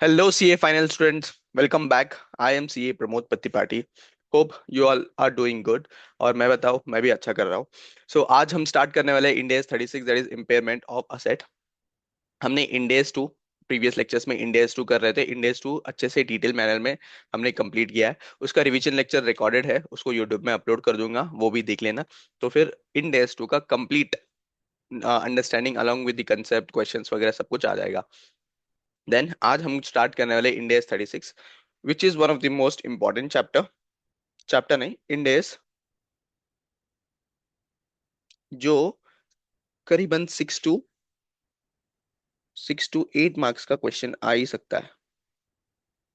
Hello, CA final students. Welcome back. I am CA Pramod पत्तिपाटी. Hope you all are doing good. और मैं बताऊँ मैं भी अच्छा कर रहा हूँ. आज हम स्टार्ट करने वाले हैं इंडेस 36 that is impairment of asset. हमने इंडेस टू प्रीवियस लेक्चर्स में इंडेस टू कर रहे थे. इंडेस टू अच्छे से डिटेल मैनर में हमने कंप्लीट किया है. उसका रिवीजन लेक्चर रिकॉर्डेड है, उसको यूट्यूब में अपलोड कर दूंगा, वो भी देख लेना. तो फिर इंडेस टू का complete understanding along with the concept questions वगैरह सब कुछ आ जाएगा. देन आज हम स्टार्ट करने वाले इंडेस 36 which is one of the most important chapter. Chapter नहीं, इंडेस, जो करीबन 6 to 8 मार्क्स का क्वेश्चन आ ही सकता है.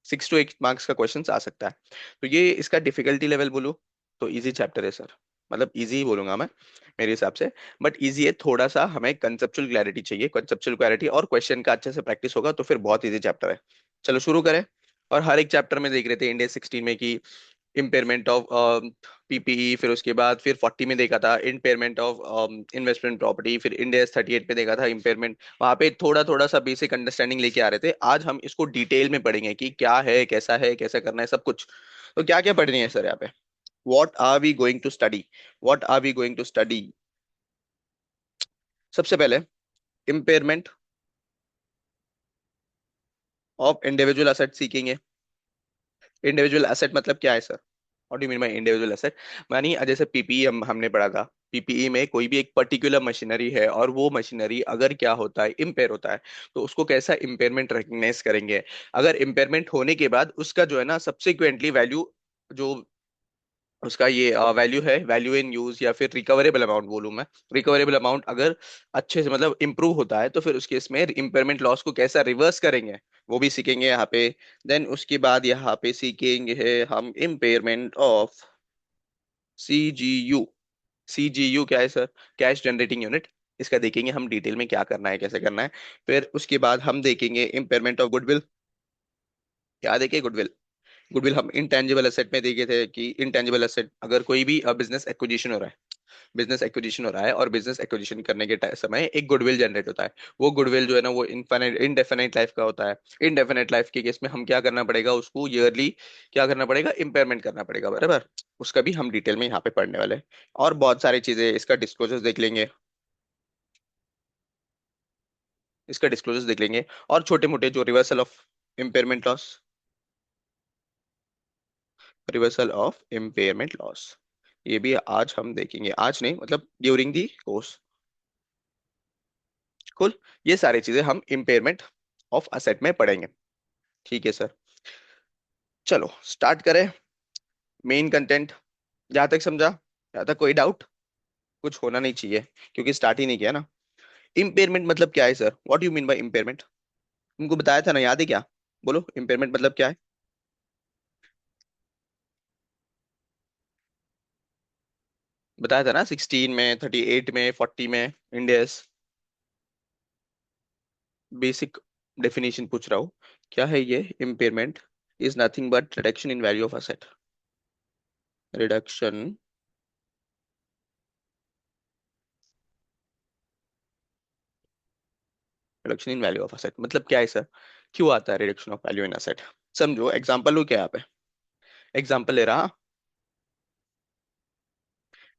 6 to 8 मार्क्स का क्वेश्चन आ सकता है. तो ये इसका डिफिकल्टी लेवल बोलूँ तो इजी चैप्टर है सर. मतलब इजी ही बोलूंगा मैं मेरे हिसाब से. बट इजी है, थोड़ा सा हमें कंसेप्चुअल क्लैरिटी चाहिए. कंसेप्चुअल क्लैरिटी और क्वेश्चन का अच्छे से प्रैक्टिस होगा तो फिर बहुत इजी चैप्टर है. चलो शुरू करें. और हर एक चैप्टर में देख रहे थे इंडेक्स 16 में कि इम्पेयरमेंट ऑफ पीपीई, फिर उसके बाद फिर 40 में देखा था इम्पेयरमेंट ऑफ इन्वेस्टमेंट प्रॉपर्टी, फिर इंडेक्स 38 में देखा था इम्पेयरमेंट. वहां पे थोड़ा थोड़ा सा बेसिक अंडरस्टैंडिंग लेके आ रहे थे. आज हम इसको डिटेल में पढ़ेंगे कि क्या है कैसा करना है सब कुछ. तो क्या क्या पढ़नी है सर यहाँ पे. What are we going to study. What are we going to study. सबसे पहले इम्पेयरमेंट ऑफ इंडिविजुअल असेट सीखेंगे. इंडिविजुअल एसेट मतलब क्या है sir. What do mean by individual asset. मानी जैसे पीपीई हमने पढ़ा था. पीपीई में कोई भी एक पर्टिकुलर मशीनरी है और वो मशीनरी अगर क्या होता है इम्पेयर होता है तो उसको कैसा इम्पेयरमेंट रिकग्नाइज करेंगे. अगर इम्पेयरमेंट होने के बाद उसका जो है ना सब्सिक्वेंटली वैल्यू, जो उसका ये वैल्यू है, वैल्यू इन यूज या फिर रिकवरेबल अमाउंट बोलूं मैं. रिकवरेबल अमाउंट अगर अच्छे से मतलब इंप्रूव होता है तो फिर उस केस में इम्पेयरमेंट लॉस को कैसा रिवर्स करेंगे वो भी सीखेंगे यहाँ पे. देन उसके बाद यहाँ पे सीखेंगे हम इम्पेयरमेंट ऑफ सीजीयू. सीजीयू क्या है सर. Cash generating unit. इसका देखेंगे हम डिटेल में क्या करना है कैसे करना है. फिर उसके बाद हम देखेंगे इम्पेयरमेंट ऑफ गुडविल. क्या देखें गुडविल. गुडविल हम इंटेंजिबल एसेट में देखे थे कि इंटेंजिबल एसेट अगर कोई भी बिजनेस एक्विजिशन हो रहा है. बिजनेस एक्विजिशन हो रहा है और बिजनेस एक्विजिशन करने के समय एक गुडविल जनरेट होता है. वो गुडविल जो है ना वो इनफाइनाइट इनडेफिनाइट लाइफ का होता है. इनडेफिनाइट लाइफ के केस में हम क्या करना पड़ेगा, उसको ईयरली क्या करना पड़ेगा, इम्पेयरमेंट करना पड़ेगा. बराबर. उसका भी हम डिटेल में यहाँ पे पढ़ने वाले हैं. और बहुत सारी चीजें इसका डिस्क्लोजर्स देख लेंगे. इसका डिस्क्लोजर्स देख लेंगे. और छोटे मोटे जो reversal of impairment loss. Reversal of impairment loss ये भी आज हम देखेंगे. आज नहीं मतलब ड्यूरिंग दी कोर्स. कुल ये सारी चीजें हम इम्पेयरमेंट ऑफ असेट में पढ़ेंगे. ठीक है सर. चलो स्टार्ट करें. मेन कंटेंट जहां तक समझा, जहां तक कोई डाउट कुछ होना नहीं चाहिए क्योंकि स्टार्ट ही नहीं किया ना. इम्पेयरमेंट मतलब क्या है sir. What you mean by impairment. तुमको बताया था ना, याद है क्या. बोलो इम्पेयरमेंट मतलब क्या है. बताया था ना 16 में, 38 में, 40 में. इंडेस बेसिक डेफिनेशन पूछ रहा हूँ. क्या है ये impairment. Is nothing but reduction in value of asset. Reduction reduction in value of asset मतलब क्या है सर. क्यों आता है reduction of value in asset. समझो एग्जांपल लो क्या यहाँ पे. एग्जांपल ले रहा.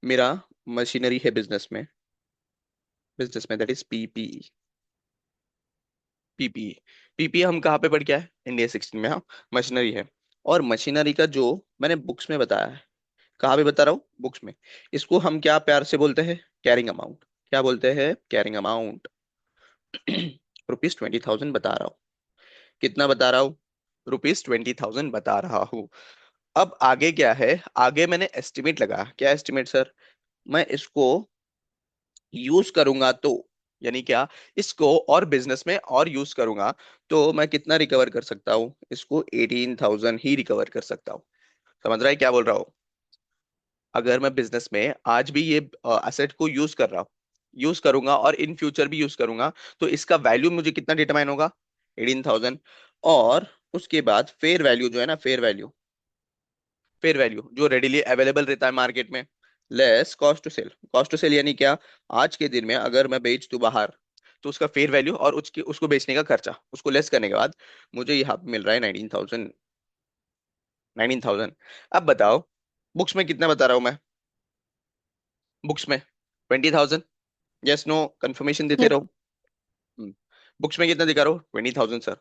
मेरा मशीनरी है बिजनेस में. बिजनेस में that is PPE. PPE. PPE हम कहाँ पे पढ़ के आए इंडिया 16 में. हाँ मशीनरी है. और मशीनरी का जो मैंने बुक्स में बताया है. कहाँ पे बता रहा हूँ बुक्स में. इसको हम क्या प्यार से बोलते हैं, कैरिंग अमाउंट. क्या बोलते हैं, कैरिंग अमाउंट. ₹20,000 बता रहा हूँ. कितना बता रहा हूँ. ₹20,000 बता रहा हूँ. अब आगे क्या है, आगे मैंने एस्टिमेट लगा. क्या एस्टिमेट सर. मैं इसको यूज करूंगा तो, यानी क्या, इसको और बिजनेस में और यूज करूंगा तो मैं कितना रिकवर कर सकता हूँ, इसको 18,000 ही रिकवर कर सकता हूँ. समझ रहा है क्या बोल रहा हूँ. अगर मैं बिजनेस में आज भी ये असेट को यूज कर रहा हूँ, यूज करूंगा और इन फ्यूचर भी यूज करूंगा तो इसका वैल्यू मुझे कितना डिटरमाइन होगा, 18,000. और उसके बाद फेयर वैल्यू जो है ना, फेयर वैल्यू, फेयर वैल्यू जो रेडिली अवेलेबल रहता है मार्केट में, less cost to sell. Cost to sell यानी क्या. आज के दिन में अगर मैं बेच दूं बाहर तो उसका फेयर वैल्यू और उसकी उसको बेचने का खर्चा, उसको लेस करने के बाद मुझे यहाँ पे मिल रहा है 19,000। 19,000। अब बताओ बुक्स में कितना बता रहा हूँ मैं? बुक्स में 20,000। यस नो कंफर्मेशन देते यस। रहो। बुक्स में कितना दिखा रहा हूँ? 20,000 sir.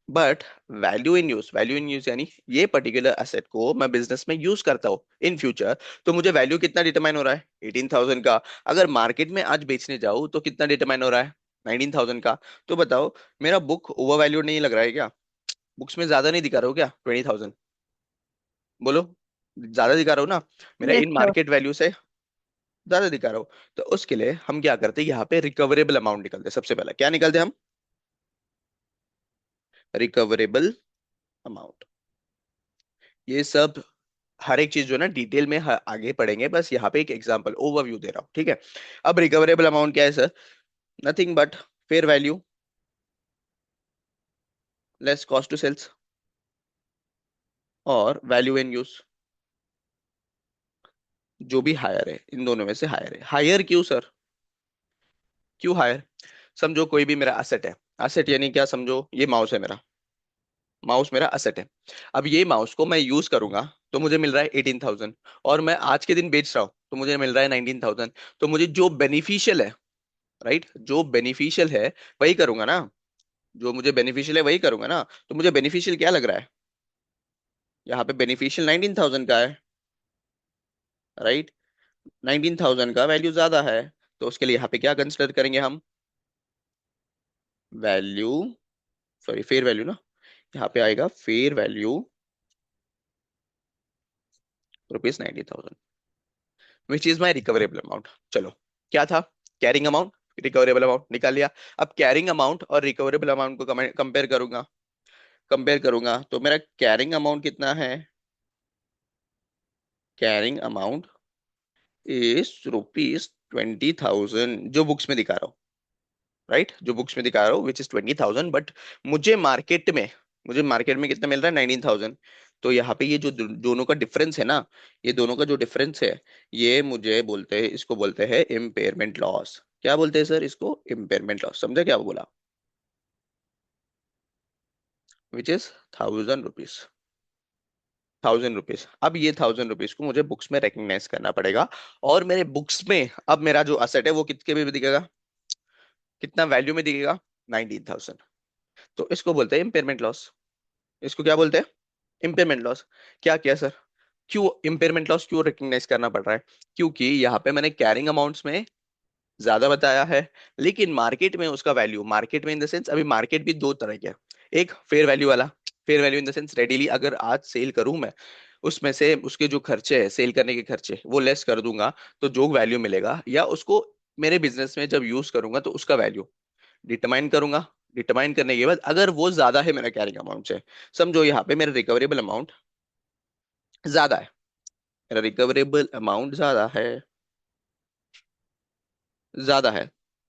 But value in use यानी ये पर्टिकुलर एसेट को मैं बिजनेस में यूज करता हूँ इन फ्यूचर, तो मुझे वैल्यू कितना डिटरमाइन हो रहा है? 18,000 का। अगर मार्केट में आज बेचने जाऊँ तो कितना डिटरमाइन हो रहा है? 19,000 का। तो बताओ मेरा बुक ओवर वैल्यू नहीं लग रहा है क्या? बुक्स में ज्यादा नहीं दिखा रहा हूँ क्या 20,000? बोलो, ज्यादा दिखा रहा हूँ ना? मेरा yes in sir. Market value से ज्यादा दिखा रहा हूँ। तो उसके लिए हम क्या करते हैं, यहाँ पे रिकवरेबल अमाउंट निकलते हैं। सबसे पहले क्या निकलते हैं हम? Recoverable amount. ये सब हर एक चीज जो है ना डिटेल में आगे पढ़ेंगे, बस यहाँ पे एक एग्जांपल ओवरव्यू दे रहा हूँ, ठीक है? अब रिकवरेबल अमाउंट क्या है sir? Nothing but fair value less cost to sales और वैल्यू इन यूज, जो भी हायर है इन दोनों में से हायर है। हायर क्यों सर? क्यों हायर? समझो कोई भी मेरा असेट है। असेट यानी क्या? समझो ये माउस है मेरा। माउस मेरा असेट है। अब ये माउस को मैं यूज करूंगा तो मुझे मिल रहा है 18,000, और मैं आज के दिन बेच रहा हूँ तो मुझे मिल रहा है 19,000। तो मुझे जो बेनिफिशियल है, राइट, जो बेनिफिशियल है वही करूंगा ना। जो मुझे बेनिफिशियल है वही करूंगा ना। तो मुझे बेनिफिशियल क्या लग रहा है? यहाँ पे बेनिफिशियल 19,000 का है, राइट। 19,000 का वैल्यू ज्यादा है। तो उसके लिए यहाँ पे क्या कंसिडर करेंगे हम? वैल्यू, सॉरी फेयर वैल्यू ना। यहाँ पे आएगा fair value ₹90,000, which is my recoverable amount. चलो, क्या था? कैरिंग अमाउंट, रिकवरेबल अमाउंट निकाल लिया। अब कैरिंग अमाउंट और रिकवरेबल अमाउंट को कंपेयर करूंगा। कंपेयर करूंगा तो मेरा कैरिंग अमाउंट कितना है? कैरिंग अमाउंट इज ₹20,000, जो बुक्स में दिखा रहा हूँ, राइट, जो बुक्स में दिखा रहा हूँ विच इज 20,000। बट मुझे मार्केट में, मुझे मार्केट में कितना मिल रहा है? 19,000। तो यहाँ पे ये जो दोनों का डिफरेंस है ना, ये दोनों का जो डिफरेंस है, ये मुझे बोलते हैं, इसको बोलते हैं इम्पेयरमेंट लॉस। क्या बोलते हैं सर इसको? Impairment loss. समझे क्या बोला? Which is ₹1,000। ₹1,000। अब ये ₹1,000 को मुझे बुक्स में रिकग्नाइज करना पड़ेगा। और मेरे बुक्स में अब मेरा जो असेट है वो कितने में दिखेगा? कितना वैल्यू में दिखेगा? 19,000। तो इसको बोलते हैं इम्पेयरमेंट लॉस। इसको क्या बोलते हैं? Impairment loss. क्या किया सर? क्यों इम्पेयरमेंट लॉस क्यों रिकग्नाइज करना पड़ रहा है? क्योंकि यहाँ पे मैंने कैरिंग अमाउंट्स में ज्यादा बताया है, लेकिन मार्केट में उसका वैल्यू, मार्केट में इन द सेंस अभी मार्केट भी दो तरह के हैं। एक फेयर वैल्यू वाला, fair value in the sense readily अगर आज सेल करूं मैं, उसमें से उसके जो खर्चे हैं, सेल करने के खर्चे वो लेस कर दूंगा, तो जो वैल्यू मिलेगा, या उसको मेरे बिजनेस में जब यूज करूंगा तो उसका वैल्यू डिटरमाइन करूंगा। डिटरमाइन करने के बाद अगर वो ज्यादा है मेरा कैरिंग अमाउंट से, समझो यहाँ पे मेरा रिकवरेबल अमाउंट ज्यादा है, मेरा रिकवरेबल अमाउंट ज्यादा है, ज्यादा है,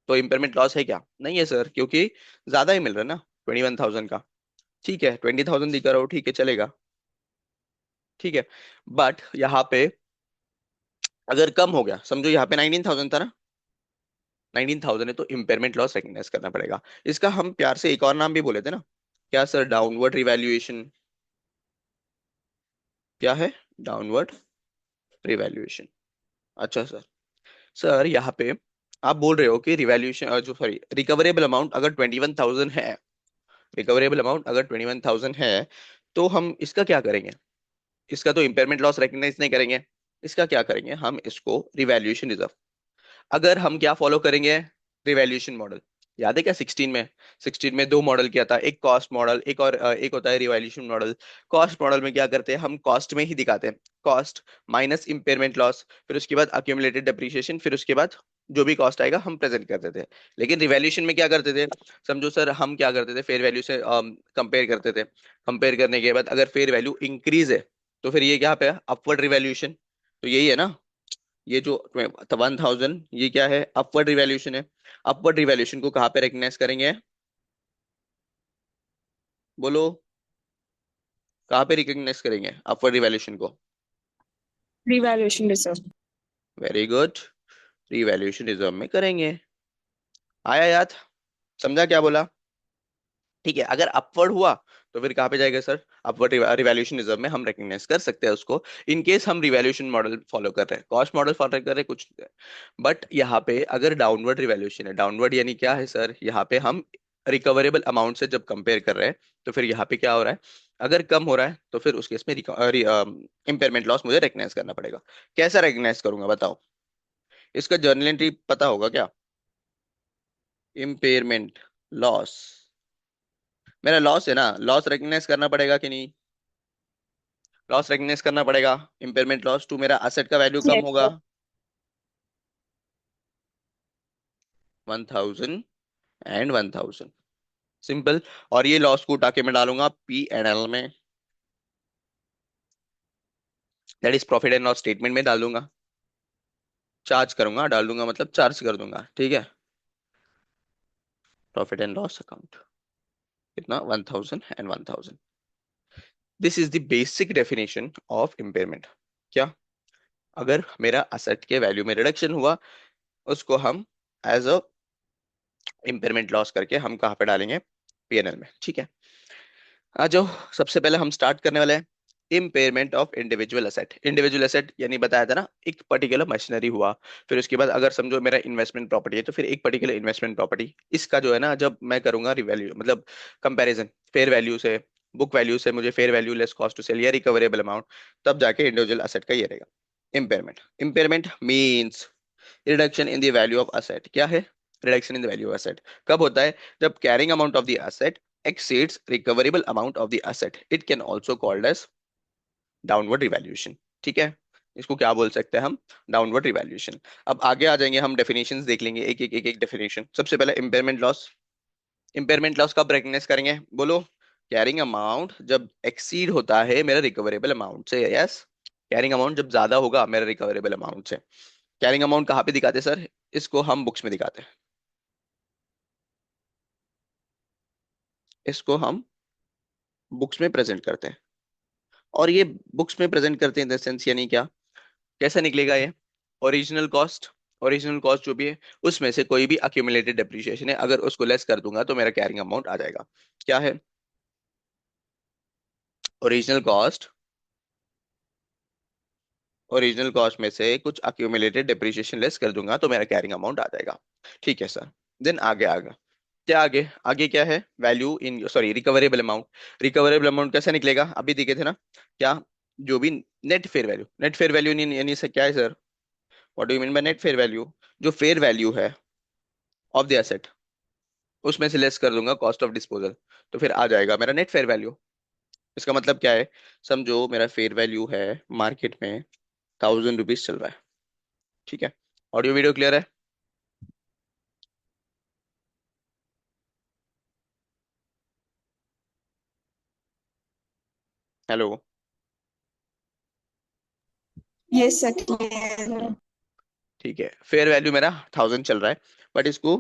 तो इम्पेयरमेंट लॉस है क्या? नहीं है सर, क्योंकि ज्यादा ही मिल रहा है ना 21,000 का। ठीक है, 20,000 दिखा रहा हो, ठीक है चलेगा, ठीक है। बट यहाँ पे अगर कम हो गया, समझो यहाँ पे 19,000 था ना, 19,000 है, तो इम्पेयरमेंट लॉस रिकग्नाइज करना पड़ेगा। इसका हम प्यार से एक और नाम भी बोले थे ना, क्या सर? Downward revaluation. क्या है? Downward revaluation. अच्छा सर। सर यहाँ पे आप बोल रहे हो कि रिवैल्यूएशन जो सॉरी रिकवरेबल अमाउंट अगर 21,000 है, रिकवरेबल अमाउंट अगर 21,000 है, तो हम इसका क्या करेंगे? इसका तो इम्पेयरमेंट लॉस रिकग्नाइज नहीं करेंगे। इसका क्या करेंगे? हम इसको रिवैल्यूएशन रिजर्व, अगर हम क्या फॉलो करेंगे? Revaluation model. याद है क्या 16 में? 16 में दो मॉडल किया था, एक कॉस्ट मॉडल, एक और एक होता है रिवैल्यूएशन मॉडल। कॉस्ट मॉडल में क्या करते हैं हम? कॉस्ट में ही दिखाते हैं, कॉस्ट माइनस इम्पेयरमेंट लॉस, फिर उसके बाद अक्यूमुलेटेड डेप्रिसिएशन, फिर उसके बाद जो भी कॉस्ट आएगा हम प्रेजेंट करते थे। लेकिन रिवैल्यूएशन में क्या करते थे? समझो सर, हम क्या करते थे, फेयर वैल्यू से कंपेयर करते थे। कंपेयर करने के बाद अगर फेयर वैल्यू इंक्रीज है, तो फिर ये क्या पे अपवर्ड रिवैल्यूएशन। तो यही है ना, ये जो 1,000 ये क्या है? अपवर्ड रिवैल्यूएशन है। अपवर्ड रिवैल्यूएशन को कहाँ पे रिकग्नाइज करेंगे? बोलो, कहाँ पे रिकग्नाइज करेंगे अपवर्ड रिवैल्यूएशन को? Revaluation reserve. Very good, revaluation reserve में करेंगे। आया याद? समझा क्या बोला? ठीक है, अगर अपवर्ड हुआ तो फिर कहाँ पे जाएगा सर? अपवर्ड रिवैल्यूएशन रिजर्व में हम रिकग्नाइज कर सकते हैं उसको, इन केस हम रिवैल्यूएशन मॉडल फॉलो कर रहे हैं, कॉस्ट मॉडल फॉलो कर रहे हैं कुछ। बट यहाँ पे अगर डाउनवर्ड रिवैल्यूएशन है, डाउनवर्ड यानी क्या है सर? यहाँ पे हम रिकवरेबल अमाउंट से जब कंपेयर कर रहे हैं, तो फिर यहाँ पे क्या हो रहा है? अगर कम हो रहा है तो फिर उस केस में इम्पेयरमेंट लॉस मुझे रिकग्नाइज करना पड़ेगा। कैसा रिकग्नाइज करूंगा बताओ? इसका जर्नल एंट्री पता होगा क्या? इम्पेयरमेंट लॉस, मेरा लॉस है ना, लॉस रिकग्नाइज करना पड़ेगा कि नहीं? लॉस रिकग्नाइज करना पड़ेगा। इम्पेयरमेंट लॉस टू मेरा असेट का वैल्यू कम Yes, होगा sir. 1000 and 1000, simple. और ये लॉस को उठा के मैं डालूंगा पी एंड एल में, that is profit and loss statement में डाल दूंगा। चार्ज करूंगा, डाल दूंगा मतलब चार्ज कर दूंगा, ठीक है। प्रॉफिट एंड लॉस अकाउंट, कितना? 1000 and 1000। This is the basic definition of impairment. क्या? अगर मेरा असेट के वैल्यू में रिडक्शन हुआ, उसको हम एज अ इम्पेयरमेंट लॉस करके हम कहाँ पे डालेंगे? पीएनएल में, ठीक है। आ जाओ, सबसे पहले हम स्टार्ट करने वाले हैं impairment of individual asset. Individual asset यानी बताया था ना, एक पर्टिकुलर मशीनरी हुआ, फिर उसके बाद अगर समझो मेरा इन्वेस्टमेंट प्रॉपर्टी है, तो फिर एक पर्टिकुलर इन्वेस्टमेंट प्रॉपर्टी, इसका जो है ना, जब मैं करूंगा रिवैल्यू मतलब कंपैरिजन फेयर वैल्यू से, बुक वैल्यू से, मुझे fair value less cost to sell या रिकवरेबल अमाउंट, तब जाके इंडिविजुअल एसेट का ये रहेगा impairment. Impairment means reduction in the value of asset. क्या है? Reduction in the value of asset कब होता है? जब carrying amount of the asset exceeds recoverable amount of the asset. It can also called as downward revaluation, ठीक है। इसको क्या बोल सकते हैं हम? Downward revaluation. अब आगे आ जाएंगे, हम डेफिनेशंस देख लेंगे एक एक डेफिनेशन। सबसे पहले इम्पेयरमेंट लॉस। इम्पेयरमेंट लॉस कब रिकग्नाइज करेंगे बोलो? कैरिंग अमाउंट जब एक्सीड होता है मेरा रिकवरेबल अमाउंट से, यस। कैरिंग अमाउंट जब ज्यादा होगा मेरा रिकवरेबल अमाउंट से। कैरिंग अमाउंट कहाँ पे दिखाते हैं सर? इसको हम बुक्स में दिखाते हैं, इसको हम बुक्स में प्रेजेंट करते हैं। और ये बुक्स में प्रेजेंट करते हैं इन द सेंस, यानी क्या? कैसा निकलेगा ये? ओरिजिनल कॉस्ट, ओरिजिनल कॉस्ट जो भी है उसमें से कोई भी अक्यूमुलेटेड डेप्रिसिएशन है, अगर उसको लेस कर दूंगा तो मेरा कैरिंग अमाउंट आ जाएगा। क्या है? ओरिजिनल कॉस्ट, ओरिजिनल कॉस्ट में से कुछ अक्यूमुलेटेड डेप्रिसिएशन लेस कर दूंगा तो मेरा कैरिंग अमाउंट आ जाएगा, ठीक है सर। देन आगे आगे क्या? आगे आगे क्या है? Value in sorry recoverable amount. Recoverable amount कैसे निकलेगा? अभी दिखे थे ना क्या? जो भी net fair value, net fair value यानी से क्या है sir? What do you mean by net fair value? जो फेयर वैल्यू है ऑफ द एसेट, उसमें से लेस कर दूंगा कॉस्ट ऑफ डिस्पोजल, तो फिर आ जाएगा मेरा नेट फेयर वैल्यू। इसका मतलब क्या है? समझो मेरा फेयर वैल्यू है मार्केट में 1000 रुपीज चल रहा है, ठीक है। ऑडियो वीडियो क्लियर है? हेलो? Yes, sir. Clear. ठीक है, फेयर वैल्यू मेरा 1000 चल रहा है, बट इसको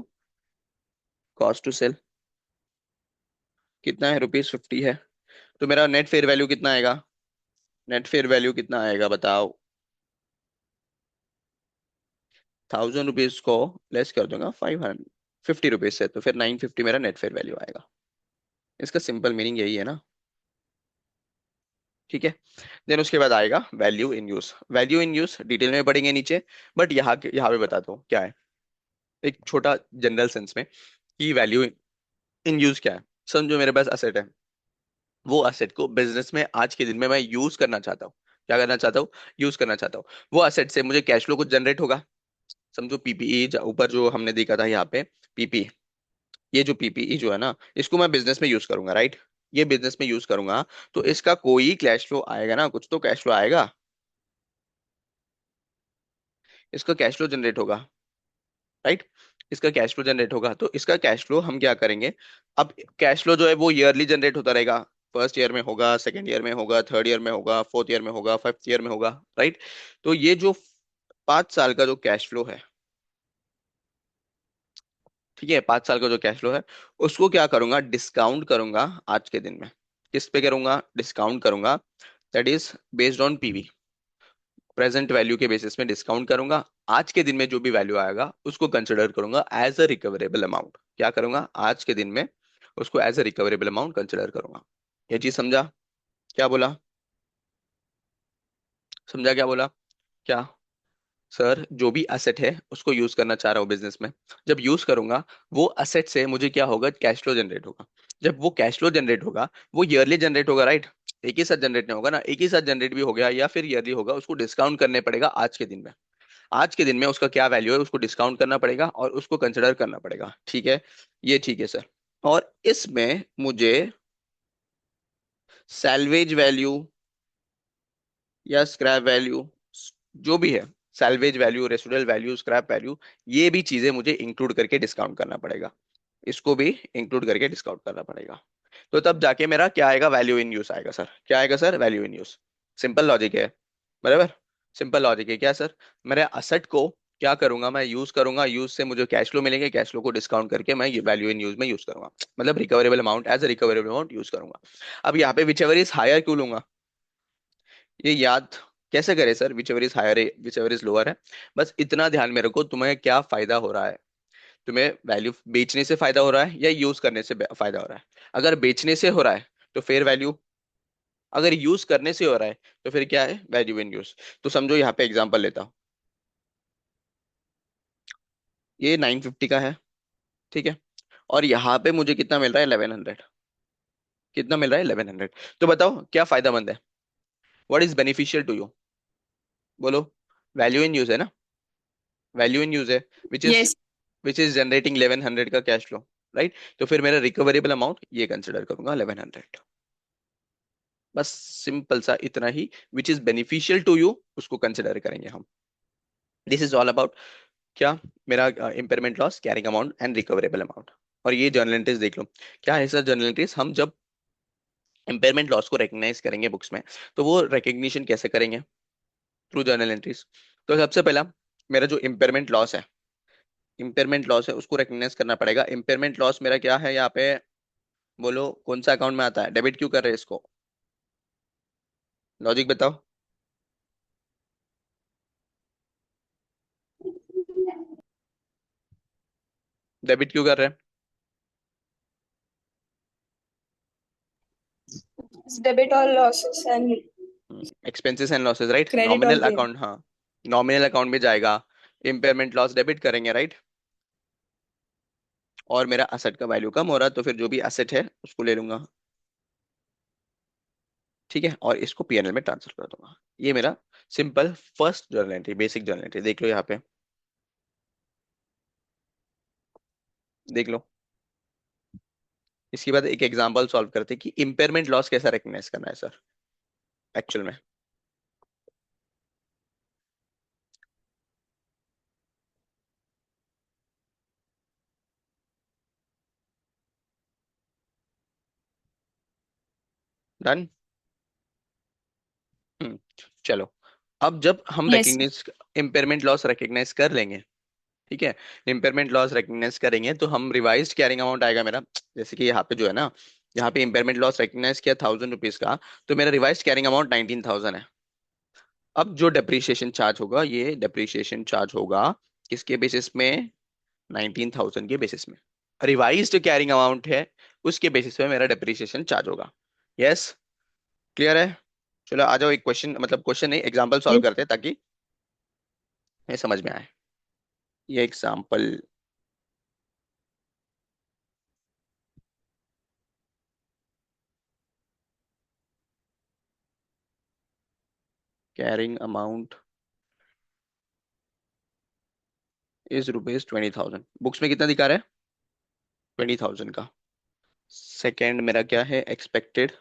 कॉस्ट टू सेल कितना है? ₹50 है। तो मेरा नेट फेयर वैल्यू कितना आएगा? नेट फेयर वैल्यू कितना आएगा बताओ? 1000 रुपीज को लेस कर दूंगा 550 रुपीज से, तो फिर 950 मेरा नेट फेयर वैल्यू आएगा। इसका सिंपल मीनिंग यही है ना, ठीक है। देन उसके बाद आएगा value in use. Value in use detail में पढ़ेंगे नीचे, बट यहाँ पे बताता हूँ क्या है, एक छोटा जनरल सेंस में कि वैल्यू इन यूज क्या है। समझो मेरे पास असेट है, वो असेट को बिजनेस में आज के दिन में मैं यूज करना चाहता हूँ। क्या करना चाहता हूँ? यूज करना चाहता हूँ। वो असेट से मुझे कैश फ्लो कुछ जनरेट होगा। समझो पीपीई ऊपर जो हमने देखा था यहाँ पे, पीपी, ये जो पीपीई जो है ना, इसको मैं बिजनेस में यूज करूंगा, राइट। ये बिजनेस में यूज करूंगा तो इसका कोई कैश फ्लो आएगा ना, कुछ तो कैश फ्लो आएगा, इसका कैश फ्लो जनरेट होगा, राइट। इसका कैश फ्लो जनरेट होगा तो इसका कैश फ्लो हम क्या करेंगे? अब कैश फ्लो जो है वो ईयरली जनरेट होता रहेगा। फर्स्ट ईयर में होगा, सेकेंड ईयर में होगा, थर्ड ईयर में होगा, फोर्थ ईयर में होगा, फिफ्थ ईयर में होगा, राइट। तो ये जो 5 साल का जो कैश फ्लो है, ठीक है, 5 साल का जो कैश फ्लो है, उसको क्या करूंगा? डिस्काउंट करूंगा आज के दिन में। किस पे करूंगा? डिस्काउंट करूंगा, that is based on PV, present value के बेसिस में डिस्काउंट करूंगा। आज के दिन में जो भी वैल्यू आएगा उसको कंसिडर करूंगा एज अ रिकवरेबल अमाउंट। क्या करूंगा आज के दिन में, उसको as a recoverable amount consider करूंगा। ये चीज समझा? क्या बोला? समझा क्या बोला? क्या? सर जो भी असेट है उसको यूज करना चाह रहा हूँ बिजनेस में। जब यूज करूंगा, वो असेट से मुझे क्या होगा, कैश फ्लो जनरेट होगा। जब वो कैश फ्लो जनरेट होगा, वो ईयरली जनरेट होगा, राइट? एक ही साथ जनरेट नहीं होगा ना, एक ही साथ जनरेट भी हो गया या फिर ईयरली होगा, उसको डिस्काउंट करने पड़ेगा आज के दिन में। आज के दिन में उसका क्या वैल्यू है उसको डिस्काउंट करना पड़ेगा और उसको कंसिडर करना पड़ेगा, ठीक है? ये ठीक है सर। और इसमें मुझे सैल्वेज वैल्यू या स्क्रैप वैल्यू, जो भी है, salvage value, residual value, scrap value, ये भी चीजें मुझे इंक्लूड करके डिस्काउंट करना पड़ेगा। इसको भी इंक्लूड करके डिस्काउंट करना पड़ेगा। तो तब जाके मेरा क्या आएगा, वैल्यू इन यूज आएगा सर। क्या आएगा sir? Value in use. Simple logic है, बराबर? सिंपल लॉजिक है क्या सर? मेरे असेट को क्या करूंगा, मैं यूज करूंगा, यूज से मुझे कैश फ्लो मिलेंगे, कैश फ्लो को डिस्काउंट करके मैं ये वैल्यू इन यूज में यूज करूंगा, मतलब recoverable amount as a recoverable amount use करूंगा। अब यहाँ पे विच एवर इज हायर क्यों लूंगा, ये याद कैसे करे sir? Whichever is higher है, विच एवर इज लोअर है। बस इतना ध्यान में रखो, तुम्हें क्या फायदा हो रहा है। तुम्हें वैल्यू बेचने से फायदा हो रहा है या यूज करने से फायदा हो रहा है? अगर बेचने से हो रहा है तो फेयर वैल्यू, अगर यूज करने से हो रहा है तो फिर क्या है, वैल्यू इन यूज। तो समझो यहाँ पे एग्जांपल लेता हूँ, ये 950 का है, ठीक है? और यहाँ पे मुझे कितना मिल रहा है, 1100। कितना मिल रहा है, 1100। तो बताओ क्या फायदामंद है, what is beneficial to you? बोलो। वैल्यू इन यूज है ना, वैल्यू इन यूज है, which is Yes. Which is generating 1100 का कैश फ्लो, राइट? तो फिर मेरा रिकवरेबल अमाउंट ये कंसिडर करूंगा 1100। बस सिंपल सा इतना ही, which is beneficial to you उसको कंसिडर करेंगे हम। दिस इज ऑल अबाउट क्या, मेरा impairment loss, carrying amount and recoverable amount. और ये जर्नल एंट्रीज देख लो। क्या है सर जर्नल एंट्रीज? हम जब इम्पेयरमेंट लॉस को रिकग्नाइज करेंगे बुक्स में, तो वो रिकग्निशन कैसे करेंगे? Through journal entries. तो सबसे पहला, मेरा जो इम्पेयरमेंट लॉस है, इम्पेयरमेंट लॉस है उसको रिकग्नाइज करना पड़ेगा। इम्पेयरमेंट लॉस मेरा क्या है यहाँ पे? बोलो कौन सा अकाउंट में आता है, डेबिट क्यों कर रहे हैं इसको? लॉजिक बताओ। डेबिट क्यों कर रहे हैं? Debit all losses and expenses and losses, right? credit all nominal gain. Account, हाँ। नॉमिनल अकाउंट में जाएगा, इम्पेयरमेंट लॉस डेबिट करेंगे, राइट? और मेरा असेट का वैल्यू कम हो रहा है तो फिर जो भी असेट है उसको ले लूंगा, ठीक है? और इसको पीएनएल में ट्रांसफर कर दूंगा। ये मेरा simple first journal entry, basic journal entry देख लो यहाँ पे, देख लो। इसके बाद एक एग्जांपल सॉल्व करते हैं कि इम्पेयरमेंट लॉस कैसा रिकग्नाइज करना है सर एक्चुअल में। डन। हम्म चलो। अब जब हम Yes. Recognise, impairment loss recognise कर लेंगे, ठीक है? इम्पेयरमेंट लॉस रिकग्नाइज करेंगे तो हम रिवाइज्ड कैरिंग अमाउंट आएगा मेरा। जैसे कि यहाँ पे जो है ना, यहाँ पे इम्पेयरमेंट लॉस रिकग्नाइज किया 1000 रुपीज का, तो मेरा रिवाइज्ड कैरिंग अमाउंट 19,000 है। अब जो डेप्रीशिएशन चार्ज होगा, ये डेप्रीशिएशन चार्ज होगा किसके बेसिस में? 19,000 के बेसिस में। रिवाइज्ड कैरिंग अमाउंट है, उसके बेसिस पे मेरा डेप्रीशिएशन चार्ज होगा। यस, क्लियर है? चलो आ जाओ, एक क्वेश्चन, मतलब क्वेश्चन नहीं, एग्जांपल सॉल्व Yes. करते हैं ताकि ये समझ में आए। ये example, carrying amount is ₹20,000, books में कितना दिखा रहा है? 20,000 का। सेकंड मेरा क्या है, एक्सपेक्टेड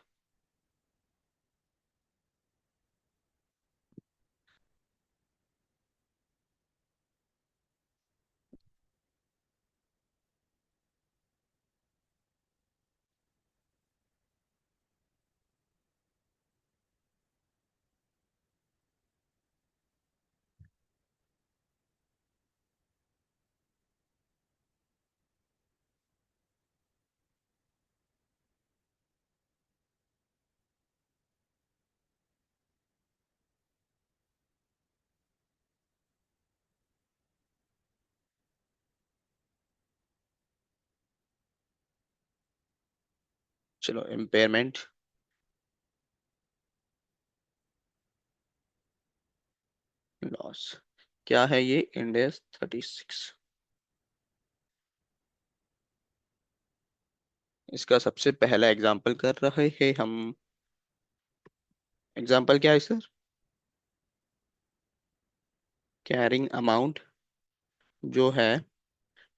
चलो इम्पेयरमेंट लॉस क्या है ये, इंडेक्स 36। इसका सबसे पहला एग्जाम्पल कर रहे हैं हम। एग्जाम्पल क्या है सर? कैरिंग अमाउंट जो है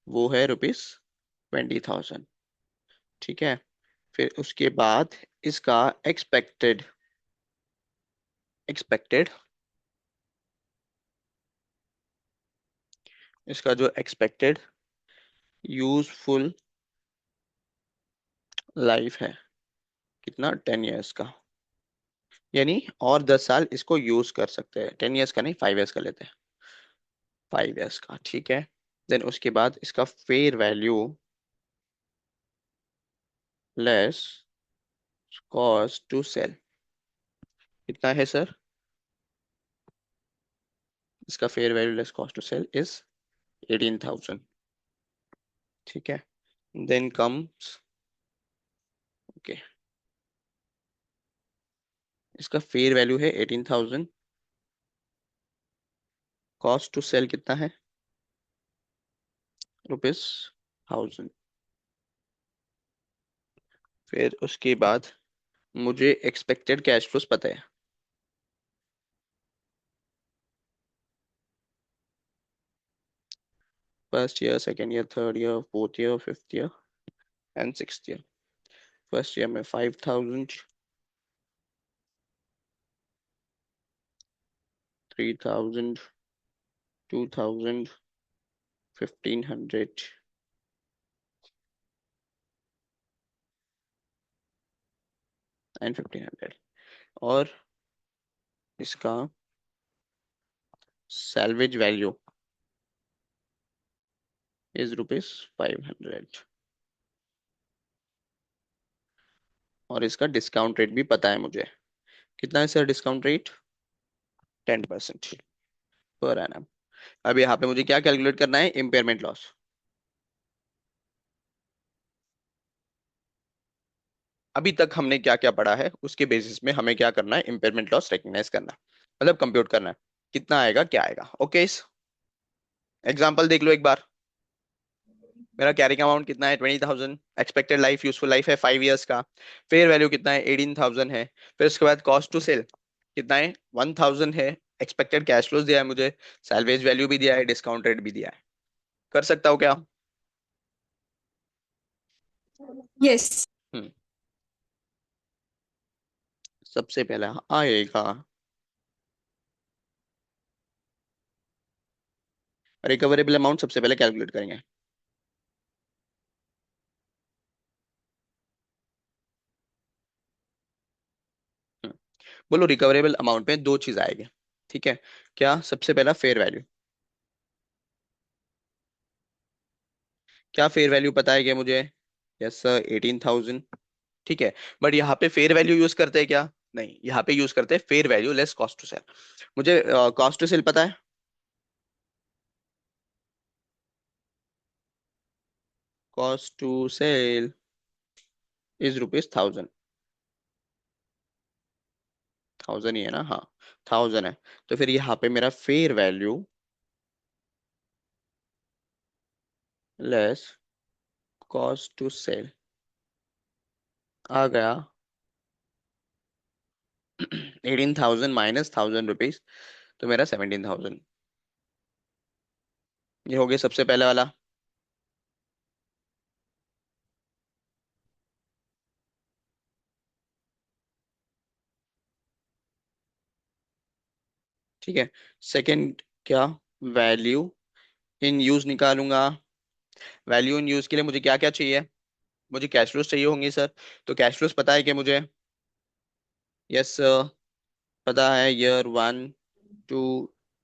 वो है ₹20,000। ठीक है। फिर उसके बाद इसका एक्सपेक्टेड एक्सपेक्टेड इसका जो एक्सपेक्टेड यूजफुल लाइफ है कितना, 10 ईयर्स का। यानी और 10 साल इसको यूज कर सकते हैं, 10 ईयर्स का नहीं, 5 ईयर्स का लेते हैं, 5 ईयर्स का। ठीक है। देन उसके बाद इसका fair value less cost to sell कितना है सर? इसका fair value less cost to sell is 18,000। ठीक है। देन कम्स, ओके, इसका फेयर वैल्यू है 18,000, कॉस्ट टू सेल कितना है, ₹1000। फिर उसके बाद मुझे एक्सपेक्टेड कैश फ्लोज पता है। First year, second year, third year, fourth year, fifth year and sixth year. First year में 5,000, 3,000, 2,000, 1,500 एंड 1,500। और इसका सैलवेज वैल्यू इज ₹500। और इसका डिस्काउंट रेट भी पता है मुझे, कितना है sir discount rate? 10% per annum. अब यहाँ पे मुझे क्या कैलकुलेट करना है, इम्पेयरमेंट लॉस। अभी तक हमने क्या क्या पढ़ा है उसके बेसिस में हमें क्या करना है, इम्पेयरमेंट लॉस रिकग्नाइज करना है, मतलब कंप्यूट करना है कितना आएगा क्या आएगा। ओके, इस एग्जाम्पल देख लो एक बार। मेरा कैरिंग अमाउंट कितना है, 20,000। एक्सपेक्टेड लाइफ, यूजफुल लाइफ है 5 ईयर्स का। फेयर वैल्यू कितना है, 18,000 है। फिर उसके बाद कॉस्ट टू सेल कितना है, 1,000 है। एक्सपेक्टेड कैश फ्लोज दिया है मुझे, सैलवेज वैल्यू भी दिया है, डिस्काउंट रेट भी दिया है। कर सकता हूँ क्या? Yes. हम्म। सबसे पहला आएगा रिकवरेबल अमाउंट, सबसे पहले कैलकुलेट करेंगे। हम्म, बोलो रिकवरेबल अमाउंट में दो चीज आएगी। ठीक है। क्या? सबसे पहला फेयर वैल्यू। क्या फेयर वैल्यू पता है क्या मुझे? Yes sir, 18,000। ठीक है। बट यहाँ पे फेयर वैल्यू यूज करते हैं क्या? नहीं, यहाँ पे यूज करते हैं fair value less cost to sell. मुझे कॉस्ट टू सेल पता है। Cost to sell is ₹1,000। 1,000 ही है ना? हाँ, 1,000 है। तो फिर यहाँ पे मेरा fair value less cost to sell आ गया 18,000 माइनस ₹1,000, तो मेरा 17,000। ये हो गया सबसे पहले वाला। ठीक है। सेकंड क्या? वैल्यू इन यूज निकालूंगा। वैल्यू इन यूज के लिए मुझे क्या क्या चाहिए? मुझे कैश फ्लोज चाहिए होंगे सर। तो कैश फ्लोज पता है क्या मुझे? यस सर, पता है, ईयर 1, 2,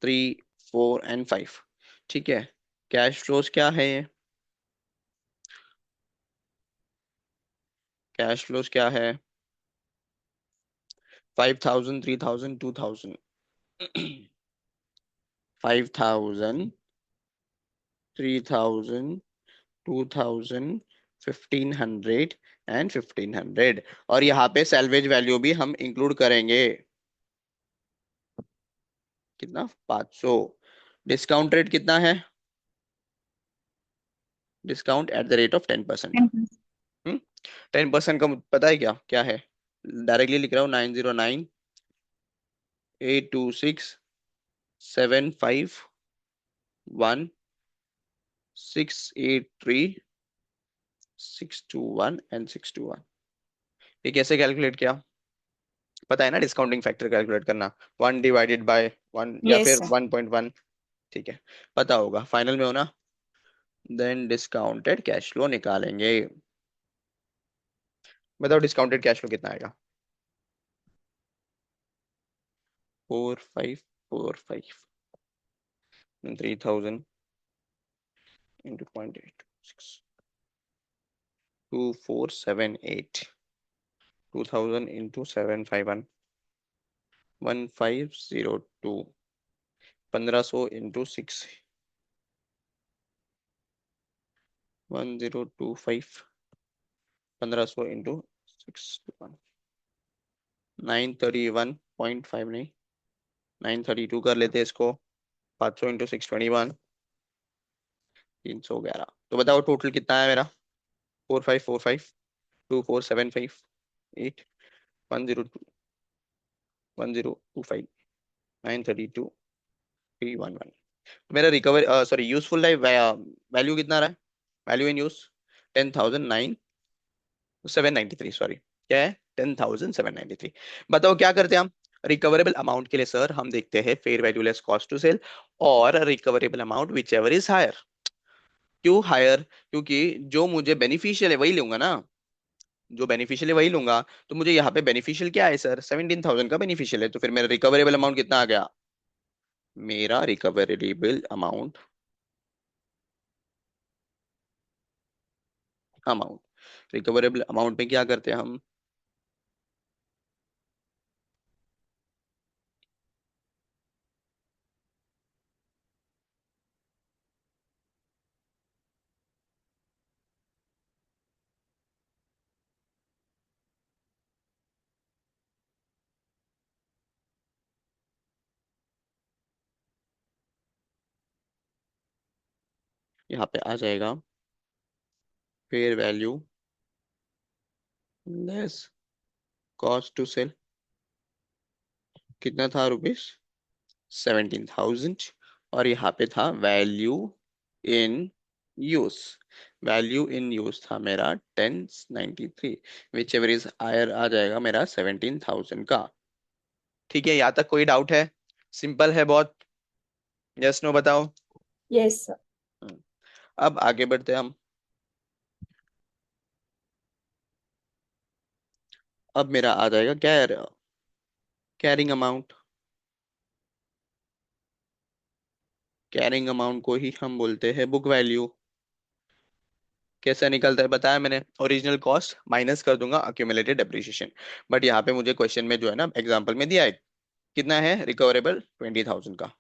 3, 4 एंड 5। ठीक है। कैश फ्लोज क्या है? कैश फ्लोज क्या है? 5,000, 3,000, 2,000। 5,000, 3,000, 2,000, 1500 एंड 1500, और यहाँ पे सैल्वेज वैल्यू भी हम इंक्लूड करेंगे। कितना? 500। डिस्काउंट रेट कितना है? Discount at the rate of 10%। 10%. 10% का पता है क्या क्या है? डायरेक्टली लिख रहा हूँ, 909 826 751 683 621 एंड 621। ये कैसे कैलकुलेट किया? पता है ना डिस्काउंटिंग फैक्टर कैलकुलेट करना, 1/1 या Yes, फिर sir. 1.1। ठीक है, पता होगा, फाइनल में हो ना? देन डिस्काउंटेड कैश फ्लो निकालेंगे। बताओ डिस्काउंटेड कैश फ्लो कितना आएगा? 4545 3000 into 0.86, 2478, 2000 into 751, 1502, 1500 into 6, 1025, 1500 into 6, 931.5 नहीं, 932 कर लेते हैं इसको, 500 इंटू 621, 311। तो बताओ टोटल कितना है मेरा? 4545, 2475, 8, 1025, 932, 311। मेरा recover sorry useful life value कितना रहा है? वैल्यू इन यूज 10,793, सॉरी, क्या है? 10,793। बताओ क्या करते हैं हम? रिकवरेबल अमाउंट के लिए सर हम देखते हैं fair value less cost to sell और recoverable amount whichever is higher. क्यों हायर? क्योंकि जो मुझे बेनिफिशियल है वही लूंगा ना, जो बेनिफिशियल है वही लूंगा। तो मुझे यहाँ पे बेनिफिशियल क्या है सर? 17,000 का बेनिफिशियल है, तो फिर मेरा रिकवरेबल अमाउंट कितना आ गया? मेरा रिकवरेबल अमाउंट, रिकवरेबल अमाउंट में क्या करते हैं हम? यहाँ पे आ जाएगा fair value less cost to sell. कितना था रुपीस? 17,000। और यहाँ पे था value in use, value in use था मेरा 1093, विच एवर इज हायर आ जाएगा मेरा 17,000 का। ठीक है, यहाँ तक कोई डाउट है? सिंपल है बहुत। यस नो बताओ। Yes, sir. हम्म, अब आगे बढ़ते हैं हम। अब मेरा आ जाएगा क्या? Carrying amount. कैरिंग अमाउंट को ही हम बोलते हैं बुक वैल्यू। कैसे निकलता है बताया मैंने, ओरिजिनल कॉस्ट माइनस कर दूंगा अक्यूमुलेटेड डेप्रिसिएशन। बट यहाँ पे मुझे क्वेश्चन में जो है ना एग्जांपल में दिया है, कितना है रिकवरेबल? 20,000 का।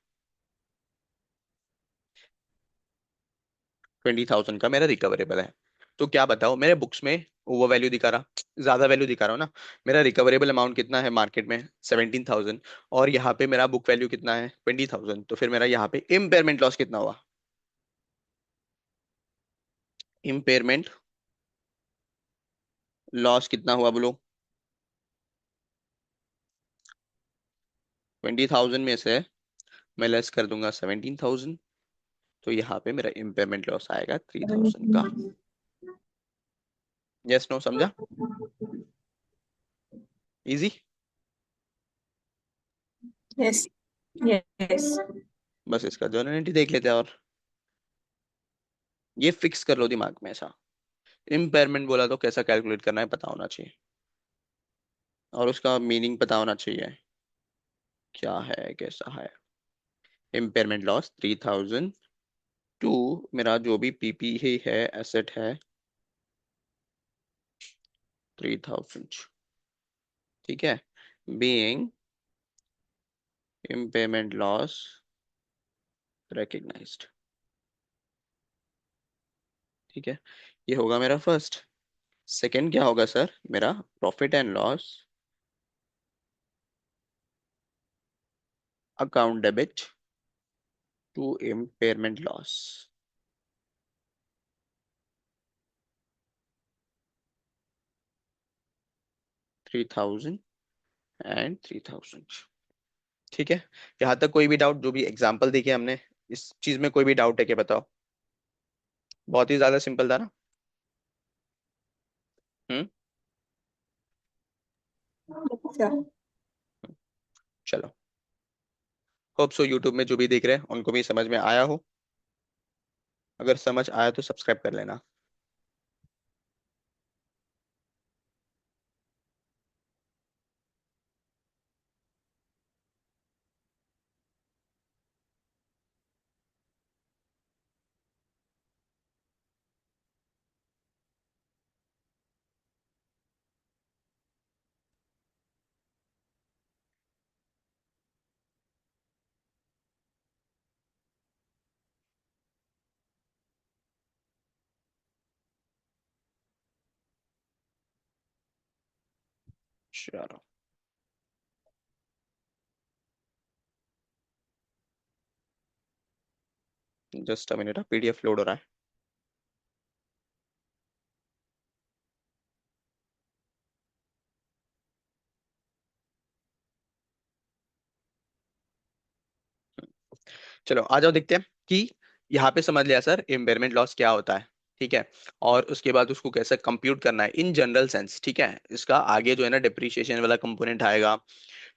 20,000 का मेरा रिकवरेबल है। तो क्या बताओ मेरे बुक्स में ओवर वैल्यू दिखा रहा, ज्यादा वैल्यू दिखा रहा हूँ ना? मेरा रिकवरेबल अमाउंट कितना है मार्केट में? 17,000। और यहाँ पे मेरा बुक वैल्यू कितना है? 20,000। तो फिर मेरा यहाँ पे इम्पेयरमेंट लॉस कितना हुआ? इम्पेयरमेंट लॉस कितना हुआ बोलो? 20,000 में से मैं लेस कर दूंगा 17,000, तो यहाँ पे मेरा इम्पेयरमेंट लॉस आएगा 3,000 का। 17. यस नो समझा? इजी। Yes. Yes. बस इसका जर्नलिटी देख लेते हैं, और ये फिक्स कर लो दिमाग में ऐसा, इम्पेयरमेंट बोला तो कैसा कैलकुलेट करना है पता होना चाहिए, और उसका मीनिंग पता होना चाहिए क्या है कैसा है। इम्पेयरमेंट लॉस 3,000 टू मेरा जो भी पीपी ही है, एसेट है 3,000। ठीक है, बीइंग इम्पेयरमेंट लॉस रिकग्नाइज्ड। ठीक है, ये होगा मेरा फर्स्ट। सेकंड क्या होगा सर मेरा? Profit and loss account debit to impairment loss. 3000 and 3000। ठीक है। यहाँ तक कोई भी डाउट? जो भी एग्जांपल देखे हमने, इस चीज में कोई भी डाउट है क्या, बताओ? बहुत ही ज्यादा सिंपल था ना? हम्म। अच्छा। चलो, होप सो यूट्यूब में जो भी देख रहे हैं उनको भी समझ में आया हो। अगर समझ आया तो सब्सक्राइब कर लेना। चलो, just a minute, PDF load हो रहा है। चलो आ जाओ, देखते हैं कि यहाँ पे समझ लिया सर इम्पेयरमेंट लॉस क्या होता है। ठीक है। और उसके बाद उसको कैसे कंप्यूट करना है इन जनरल सेंस। ठीक है। इसका आगे जो है ना डिप्रिशिएशन वाला कंपोनेंट आएगा,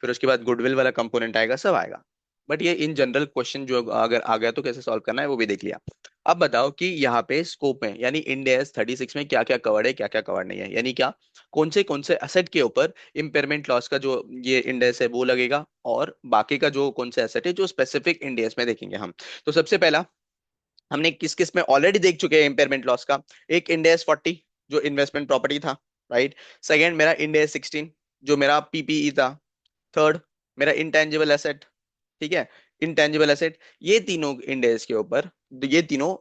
फिर उसके बाद गुडविल वाला कंपोनेंट आएगा, सब आएगा। बट ये इन जनरल क्वेश्चन जो अगर आ गया तो कैसे सॉल्व करना है वो भी देख लिया। अब बताओ कि यहाँ पे स्कोप में यानी इंड एस 36 में क्या क्या कवर्ड है, क्या क्या कवर्ड नहीं है, यानी क्या कौन से असेट के ऊपर इम्पेयरमेंट लॉस का जो ये इंडेक्स है वो लगेगा, और बाकी का जो कौन से एसेट है जो स्पेसिफिक इंडेक्स में देखेंगे हम। तो सबसे पहला, हमने किस किस में ऑलरेडी देख चुके हैं इम्पेयरमेंट लॉस का। एक इंडेक्स 40 जो इन्वेस्टमेंट प्रॉपर्टी था, राइट। सेकेंड मेरा इंडेक्स 16 जो मेरा पीपीई था। थर्ड मेरा इंटेंजिबल एसेट। ठीक है। इंटेंजिबल एसेट, ये तीनों इंडेक्स के ऊपर, ये तीनों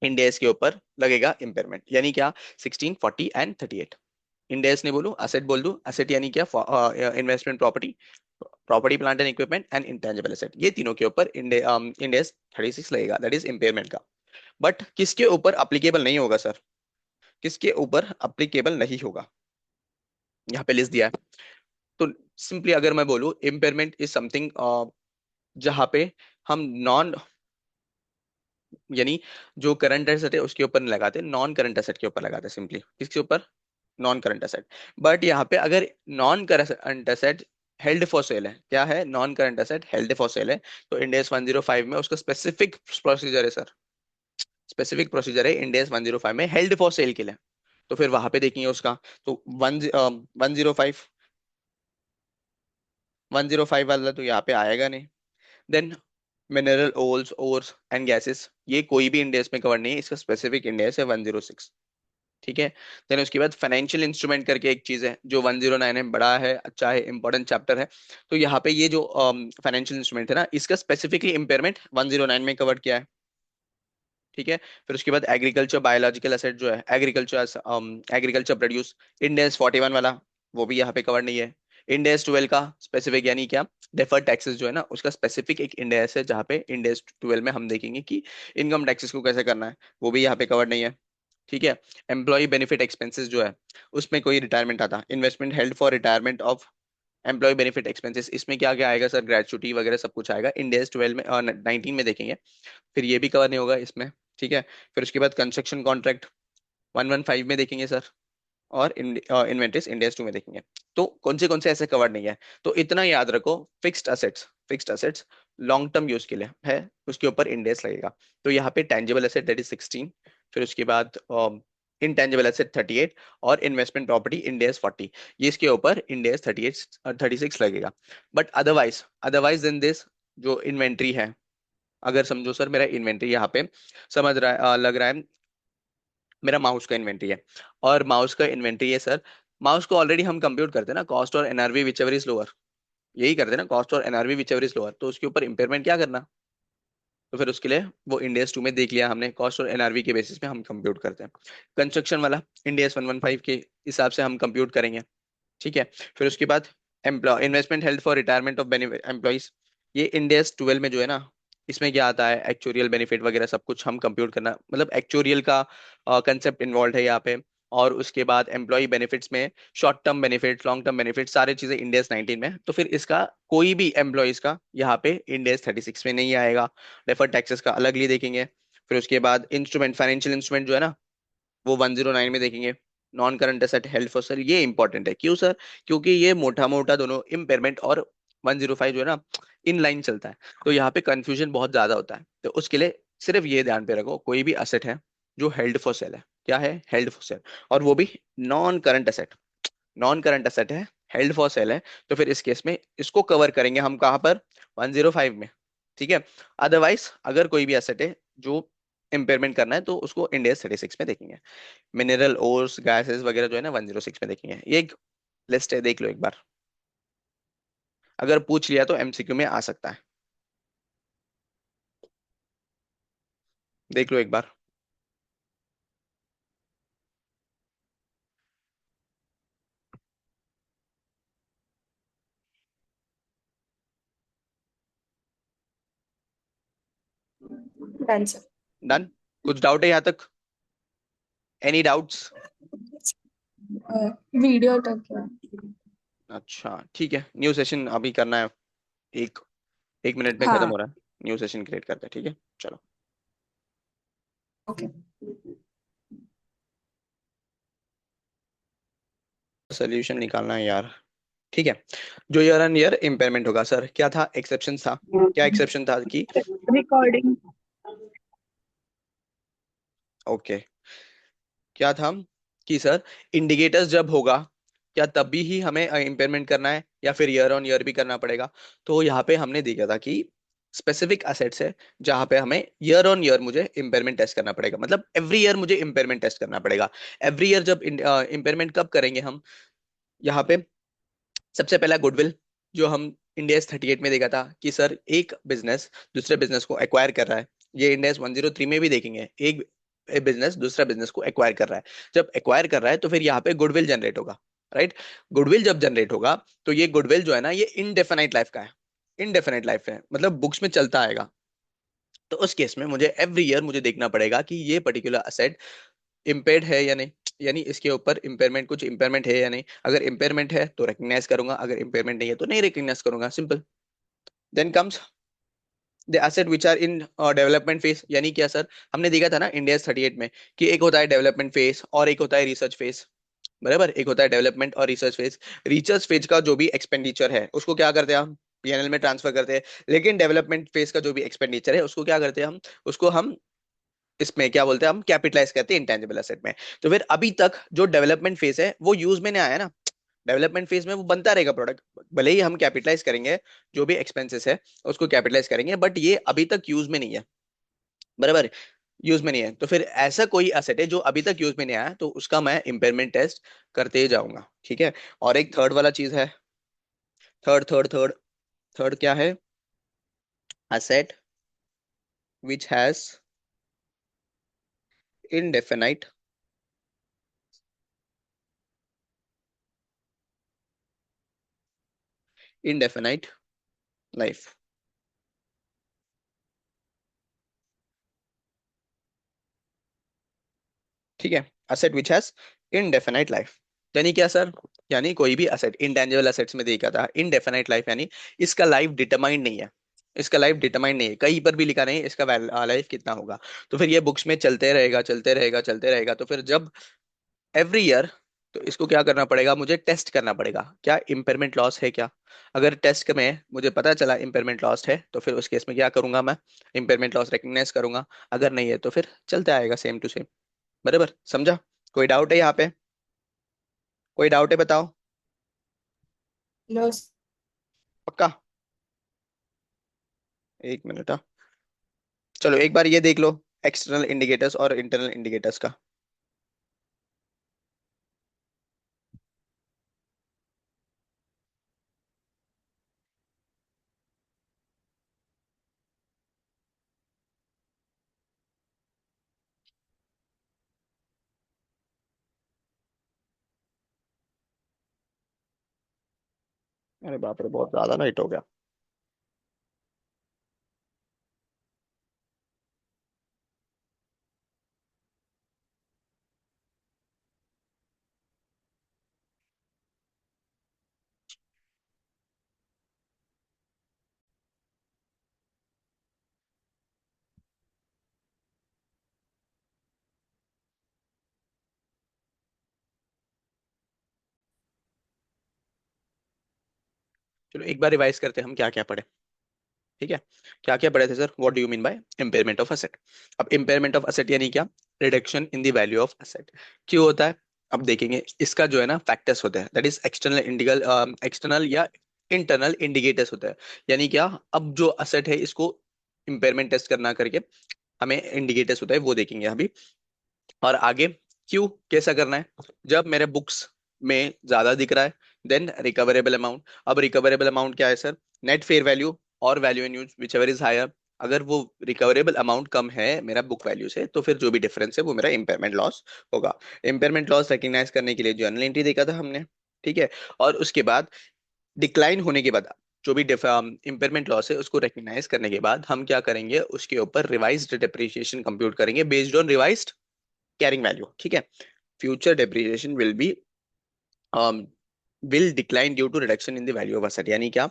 इंडेक्स के ऊपर लगेगा इम्पेयरमेंट, यानी क्या? 16, 40 एंड 38। इंडेक्स नहीं बोलूं, एसेट बोल दूं। एसेट यानी क्या? Investment property, property plant and equipment and intangible asset, ये तीनों के ऊपर इंडेक्स 36 लगेगा, दैट इज इम्पेयरमेंट का। बट किसके ऊपर अप्लीकेबल नहीं होगा सर? किसके ऊपर अप्लीकेबल नहीं होगा, यहाँ पे लिस्ट दिया है। तो सिंपली अगर मैं बोलूं, इम्पेयरमेंट इज समथिंग जहाँ पे हम नॉन, यानी जो करंट एसेट है उसके ऊपर नहीं लगाते, नॉन करंट एसेट के ऊपर लगाते, सिंपली किसके ऊपर? Non current asset. बट यहाँ पे अगर non current asset held for sale है, क्या है? Non current asset held for sale है, तो इंडेक्स 105 में उसका स्पेसिफिक प्रोसीजर है सर। स्पेसिफिक प्रोसीजर है इंडेक्स 105 में हेल्ड फॉर सेल के लिए। तो फिर वहां पे देखेंगे उसका। तो 105, 105 वाला तो यहाँ पे आएगा नहीं। Then mineral oils ores and gases, ये कोई भी इंडेक्स में कवर नहीं है, इसका स्पेसिफिक इंडेक्स है 106। ठीक है। देन उसके बाद फाइनेंशियल इंस्ट्रूमेंट करके एक चीज है जो 109 है, बड़ा है, अच्छा है, इंपॉर्टेंट चैप्टर है। तो यहाँ पे ये जो फाइनेंशियल इंस्ट्रूमेंट है ना, इसका स्पेसिफिकली इंपेयरमेंट 109 में कवर किया है। ठीक है। फिर उसके बाद एग्रीकल्चर बायोलॉजिकल एसेट जो है, एग्रीकल्चर प्रोड्यूस, इंडेक्स 41 वाला, वो भी यहाँ पे कवर नहीं है। इंडेक्स 12 का स्पेसिफिक यानी क्या? डेफर्ड टैक्सेस जो है ना, उसका स्पेसिफिक एक इंडेक्स है जहाँ पे इंडेक्स 12 में हम देखेंगे कि इनकम टैक्सेस को कैसे करना है, वो भी यहाँ पे कवर नहीं है। ठीक है। एम्प्लॉय बेनिफिट एक्सपेंसेस जो है, उसमें कोई रिटायरमेंट आता, investment held for retirement of employee benefit expenses, इसमें क्या क्या आएगा सर? ग्रेचुटी वगैरह सब कुछ आएगा, इंडेक्स 12 में और 19 में देखेंगे। फिर ये भी कवर नहीं होगा इसमें। ठीक है। फिर उसके बाद कंस्ट्रक्शन कॉन्ट्रैक्ट 115 में देखेंगे सर, और इन्वेंट्रीज इंडेक्स 2 में देखेंगे। तो कौन से ऐसे कवर नहीं है? तो इतना याद रखो, fixed assets, fixed assets long term use के लिए है, उसके ऊपर इंडेक्स लगेगा। तो यहाँ पे टेंजिबल एसेट दैट इज 16, फिर उसके बाद इनटेंजिबल एसेट 38, और इन्वेस्टमेंट प्रॉपर्टी इंडेक्स 40, ये इसके ऊपर इंडेक्स 38 36 लगेगा। But otherwise, otherwise then this, जो इन्वेंट्री है, अगर समझो सर मेरा इन्वेंट्री यहाँ पे समझ रहा है, लग रहा है मेरा माउस का इन्वेंट्री है, और माउस का इन्वेंट्री है सर। माउस को ऑलरेडी हम कंप्यूट करते हैं ना, कॉस्ट और NRV which ever is lower, यही करते हैं ना, कॉस्ट और NRV which ever is lower, तो उसके ऊपर इंपेयरमेंट क्या करना? तो फिर उसके लिए वो इंडेस 2 में देख लिया हमने, कॉस्ट और एनआरवी के बेसिस पे हम कंप्यूट करते हैं। कंस्ट्रक्शन वाला इंडेस 115 के हिसाब से हम कंप्यूट करेंगे। ठीक है। फिर उसके बाद employee investment held for retirement of employees, ये इंडेस 12 में जो है ना, इसमें क्या आता है, एक्चुरियल बेनिफिट वगैरह सब कुछ हम कंप्यूट करना, मतलब एक्चुरियल का कंसेप्ट इन्वॉल्व है यहाँ पे। और उसके बाद एम्प्लॉय बेनिफिट्स में short term benefit, long term benefit, सारी चीजें इंडेस 19 में। तो फिर इसका कोई भी एम्प्लॉयज का यहाँ पे इंडेस 36 में नहीं आएगा। डेफर्ड टैक्सेस का अलगली देखेंगे। फिर उसके बाद इंस्ट्रूमेंट, फाइनेंशियल इंस्ट्रूमेंट जो है ना, वो 109 में देखेंगे। Non current asset held for sale, ये इंपॉर्टेंट है, क्यों सर? क्योंकि ये मोटा मोटा दोनों इम्पेयरमेंट और 105 जो है ना, इन लाइन चलता है। तो यहाँ पे कंफ्यूजन बहुत ज्यादा होता है, तो उसके लिए सिर्फ ये ध्यान पे रखो, कोई भी असेट है जो हेल्ड फॉर सेल है, क्या है, हेल्ड फॉर सेल, और वो भी non current asset, non current asset है, हेल्ड फॉर सेल है, तो फिर इस केस में इसको कवर करेंगे हम कहाँ पर, 105 में। ठीक है। अदरवाइज अगर कोई भी एसेट है जो इम्पेयरमेंट करना है, तो उसको इंडेक्स 36 में देखेंगे। मिनरल ओर्स, गैसेस वगैरह जो है ना, 106 में देखेंगे। ये एक लिस्ट है, देख लो एक बार, अगर पूछ लिया तो एमसीक्यू में आ सकता है, देख लो एक बार। Done sir. डन। कुछ डाउट है यहाँ तक? Any doubts? वीडियो तक है। अच्छा ठीक है, न्यू सेशन अभी करना है, एक एक मिनट में खत्म हाँ। हो रहा है। न्यू सेशन क्रिएट करते हैं, ठीक है, चलो। ओके। सोल्यूशन निकालना है यार। ठीक है। जो ईयर एंड ईयर इम्पेयरमेंट होगा सर, क्या था एक्सेप्शन था, क्या एक्सेप्शन था कि, रिकॉर्डिंग। ओके, क्या था कि सर, इंडिकेटर्स जब होगा, क्या तभी ही हमें इम्पेयरमेंट करना है या फिर ईयर ऑन ईयर भी करना पड़ेगा? तो यहाँ पे हमने देखा था कि स्पेसिफिक असेट्स है जहां पे हमें ईयर ऑन ईयर मुझे इम्पेयरमेंट टेस्ट करना पड़ेगा, मतलब एवरी ईयर मुझे इम्पेयरमेंट टेस्ट करना पड़ेगा। एवरी ईयर जब इम्पेयरमेंट कब करेंगे हम, यहाँ पे सबसे पहला गुडविल, जो हम इंडेक्स 38 में देखा था कि सर एक बिजनेस दूसरे बिजनेस को एक्वायर कर रहा है, ये इंडेक्स 103 में भी देखेंगे, एक बिजनेस दूसरा बिजनेस को एक्वायर कर रहा है। जब एक्वायर कर रहा है तो फिर यहाँ पे गुडविल जनरेट होगा, राइट? गुडविल जब जनरेट होगा, तो ये गुडविल जो है ना, ये इनडेफिनाइट लाइफ का है, इनडेफिनाइट लाइफ है, मतलब बुक्स में चलता आएगा। तो उस केस में मुझे एवरी ईयर मुझे देखना पड़ेगा कि ये पर्टिकुलर असेट इम्पेयर्ड है या नहीं, यानी इसके ऊपर इम्पेयरमेंट, कुछ इम्पेयरमेंट है या नहीं। अगर इम्पेयरमेंट है तो रिकग्नाइज करूंगा, अगर इम्पेयरमेंट नहीं है तो नहीं रिकग्नाइज करूंगा, simple. Then comes the asset which are in development phase, यानी क्या सर, हमने देखा था ना इंडिया 38 में कि एक होता है डेवलपमेंट फेज और एक होता है रिसर्च फेज, बराबर, एक होता है डेवलपमेंट और रिसर्च फेज। रिसर्च फेज का जो भी एक्सपेंडिचर है उसको क्या करते हैं हम, पीएनएल में ट्रांसफर करते हैं। लेकिन डेवलपमेंट फेज का जो भी एक्सपेंडिचर है उसको क्या करते हैं हम, उसको हम इसमें क्या बोलते हैं, हम कैपिटलाइज करते हैं इंटेंजिबल एसेट में। तो फिर अभी तक जो डेवलपमेंट फेज है वो यूज में नहीं आया ना, डेवलपमेंट फेज में वो बनता रहेगा प्रोडक्ट, भले ही हम कैपिटलाइज करेंगे, जो भी एक्सपेंसेस है उसको कैपिटलाइज करेंगे, बट ये अभी तक यूज में नहीं है, बराबर, यूज में नहीं है। तो फिर ऐसा कोई एसेट है जो अभी तक यूज में नहीं आया, तो उसका मैं इम्पेयरमेंट टेस्ट करते ही जाऊंगा, ठीक है। और एक थर्ड वाला चीज है, थर्ड थर्ड क्या है, asset which has indefinite indefinite life। ठीक है, asset which has indefinite life, यानी क्या सर, यानी कोई भी असेट इंटेंजिबल असेट्स में देखा था इनडेफिनाइट लाइफ, यानी इसका लाइफ डिटरमाइंड नहीं है, इसका लाइफ डिटरमाइंड नहीं है, कहीं पर भी लिखा नहीं है इसका लाइफ कितना होगा। तो फिर ये बुक्स में चलते रहेगा चलते रहेगा चलते रहेगा, तो फिर जब एवरी ईयर, तो इसको क्या करना पड़ेगा, मुझे टेस्ट करना पड़ेगा क्या इम्पेयरमेंट लॉस है क्या। अगर टेस्ट में मुझे पता चला इम्पेयरमेंट लॉस है, तो फिर उस केस में क्या करूंगा मैं, इम्पेयरमेंट लॉस रिकग्नाइज करूंगा। अगर नहीं है तो फिर चलते आएगा सेम टू सेम, बराबर, समझा? कोई डाउट है यहाँ पे? कोई डाउट है बताओ? नो। पक्का? एक मिनट, हाँ। चलो एक बार ये देख लो, एक्सटर्नल इंडिकेटर्स और इंटरनल इंडिकेटर्स का। अरे बाप रे, बहुत ज्यादा लाइट हो गया। चलो एक बार रिवाइज करते हैं हम क्या क्या पढ़े। ठीक है, क्या क्या पढ़े थे sir? What do you mean by impairment of asset? अब इम्पेयरमेंट ऑफ असेट यानी क्या? Reduction in the value of asset. क्यों होता है? अब देखेंगे, इसका जो है ना फैक्टर्स होते हैं, दैट इज एक्सटर्नल इंडिकल, एक्सटर्नल या इंटरनल इंडिकेटर्स होते हैं। यानी क्या, अब जो असेट है इसको इम्पेयरमेंट टेस्ट करना करके हमें इंडिकेटर्स होता है वो देखेंगे अभी। और आगे क्यों कैसा करना है? जब मेरे बुक्स में ज्यादा दिख रहा है, देन रिकवरेबल अमाउंट। अब रिकवरेबल अमाउंट क्या है सर? नेट फेयर वैल्यू और value in use whichever is higher. अगर वो रिकवरेबल अमाउंट कम है मेरा बुक वैल्यू से, तो फिर जो भी डिफरेंस है वो मेरा इम्पेयरमेंट लॉस होगा। इम्पेयरमेंट लॉस रिकग्नाइज करने के लिए जर्नल एंट्री देखा था हमने। ठीक है, और उसके बाद डिक्लाइन होने के बाद जो भी इम्पेयरमेंट लॉस है उसको रिकग्नाइज करने के बाद हम क्या करेंगे, उसके ऊपर रिवाइज्ड डिप्रिसिएशन कंप्यूट करेंगे based on revised carrying value. ठीक है, future depreciation will decline due to reduction in the value of asset. यानी क्या,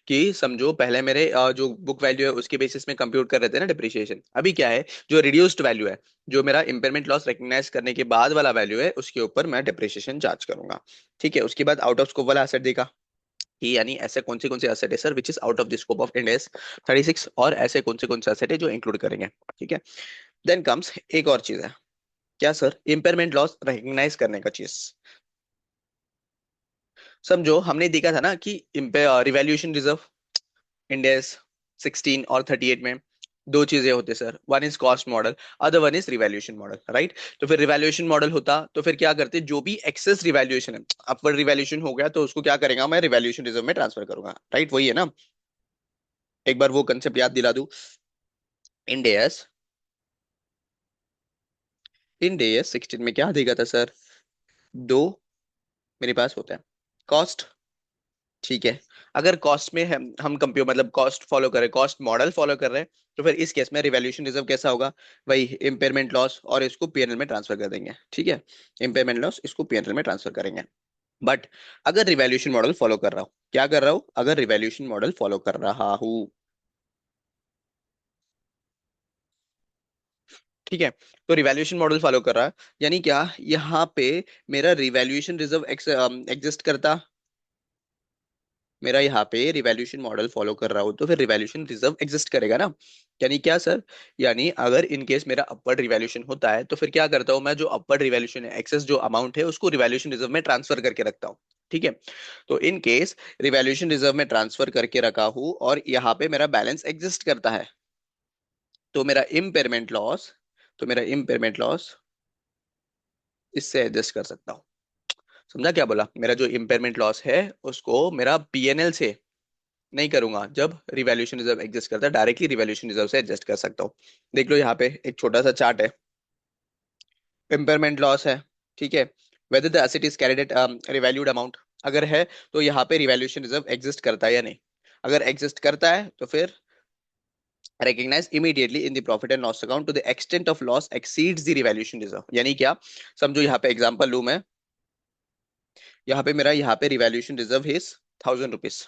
कि समझो पहले मेरे जो बुक वैल्यू है उसके बेसिस में कंप्यूट कर रहे थे ना डिप्रिसिएशन, अभी क्या है, जो रिड्यूस्ड वैल्यू है, जो मेरा इम्पेयरमेंट लॉस रिकग्नाइज करने के बाद वाला वैल्यू है उसके ऊपर मैं डिप्रिसिएशन चार्ज करूंगा। ठीक है, उसके बाद आउट ऑफ स्कोप वाला एसेट देखा कि यानी ऐसे कौन से एसेट है sir which is out of the scope of end S 36, और ऐसे कौन से एसेट है जो इंक्लूड करेंगे। ठीक है, देन कम्स एक और चीज है, क्या सर? इम्पेयरमेंट लॉस रिकग्नाइज करने का चीज। समझो हमने देखा था ना कि रिवैल्यूएशन रिजर्व इंडेस 16 और 38 में दो चीजें होती है sir, one is cost model, other one is revaluation model, right? तो फिर रिवैल्यूएशन मॉडल होता तो फिर क्या करते, जो भी एक्सेस रिवैल्यूएशन है, अपवर्ड रिवैल्यूएशन हो गया तो उसको क्या करेगा, मैं रिवैल्यूएशन रिजर्व में ट्रांसफर करूंगा, राइट? वही है ना? एक बार वो कंसेप्ट याद दिला दूं। इंडेस इंडेस 16 में क्या देगा था सर? दो मेरे पास होता है, कॉस्ट। ठीक है, अगर कॉस्ट में हम कंप्यूटर मतलब कॉस्ट फॉलो करें, कॉस्ट मॉडल फॉलो कर रहे हैं, तो फिर इस केस में रिवैल्यूएशन रिजर्व कैसा होगा? वही इम्पेयरमेंट लॉस, और इसको पीएनएल में ट्रांसफर कर देंगे। ठीक है, इम्पेयरमेंट लॉस इसको पीएनएल में ट्रांसफर करेंगे। बट अगर रिवैल्यूएशन मॉडल फॉलो कर रहा हूँ, क्या कर रहा हूँ, अगर रिवैल्यूएशन मॉडल फॉलो कर रहा हूँ, ठीक है, तो रिवैल्यूएशन मॉडल फॉलो कर रहा है, यानी क्या, यहाँ पे मेरा रिवैल्यूएशन रिजर्व एग्जिस्ट करता, मेरा यहाँ पे रिवैल्यूएशन मॉडल फॉलो कर रहा हूँ तो फिर रिवैल्यूएशन रिजर्व एग्जिस्ट करेगा ना। यानी क्या सर? यानी अगर इन केस मेरा अपवर्ड रिवैल्यूएशन होता है तो फिर क्या करता हूँ मैं, जो अपवर्ड रिवैल्यूएशन है, एक्सेस जो अमाउंट है उसको रिवैल्यूएशन रिजर्व में ट्रांसफर करके रखता हूँ। ठीक है, तो इन केस रिवैल्यूएशन रिजर्व में ट्रांसफर करके रखा हूँ और यहाँ पे मेरा बैलेंस एग्जिस्ट करता है, तो मेरा इम्पेयरमेंट लॉस, तो मेरा इम्पेयरमेंट लॉस इससे एडजस्ट कर सकता हूँ। समझा क्या बोला? मेरा जो इम्पेयरमेंट लॉस है उसको मेरा पीएनएल से नहीं करूंगा, जब रिवैल्यूएशन रिजर्व एग्जिस्ट करता है डायरेक्टली रिवैल्यूएशन रिजर्व से एडजस्ट कर सकता हूँ। देख लो यहाँ पे एक छोटा सा चार्ट है, इम्पेयरमेंट लॉस है। ठीक है, whether the asset is carried at revalued amount, अगर है तो यहाँ पे रिवैल्यूएशन रिजर्व एग्जिस्ट करता है या नहीं। अगर एग्जिस्ट करता है तो फिर recognize immediately in the profit and loss account to the extent of loss exceeds the revaluation reserve। यानी क्या, समझो यहाँ पे एग्जांपल लूं मैं, यहाँ पे मेरा यहाँ पे revaluation reserve is 1000 rupees,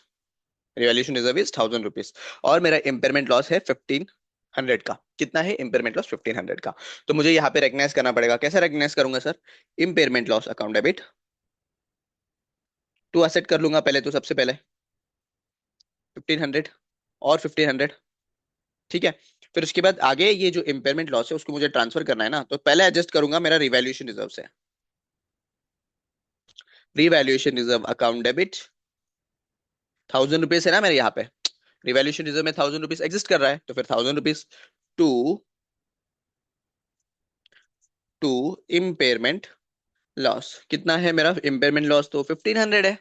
revaluation reserve is 1000 rupees, और मेरा इम्पेयरमेंट लॉस है 1500 का। कितना है इम्पेयरमेंट लॉस? 1500 का। तो मुझे यहाँ पे रिकग्नाइज करना पड़ेगा, कैसे रिकग्नाइज करूंगा sir? Impairment loss account debit to asset कर लूंगा पहले, तो सबसे पहले 1500 और 1500। ठीक है, फिर उसके बाद आगे ये जो इम्पेयरमेंट लॉस है उसको मुझे ट्रांसफर करना है ना, तो पहले एडजस्ट करूंगा मेरा रिवैल्यूएशन रिजर्व से। Revaluation reserve account debit 1000 rupees है ना मेरे यहाँ पे, रिवैल्यूएशन रिजर्व में 1000 रुपीज एग्जिस्ट कर रहा है, तो फिर 1000 rupees to to impairment loss. कितना है मेरा इम्पेयरमेंट लॉस? तो 1500 है।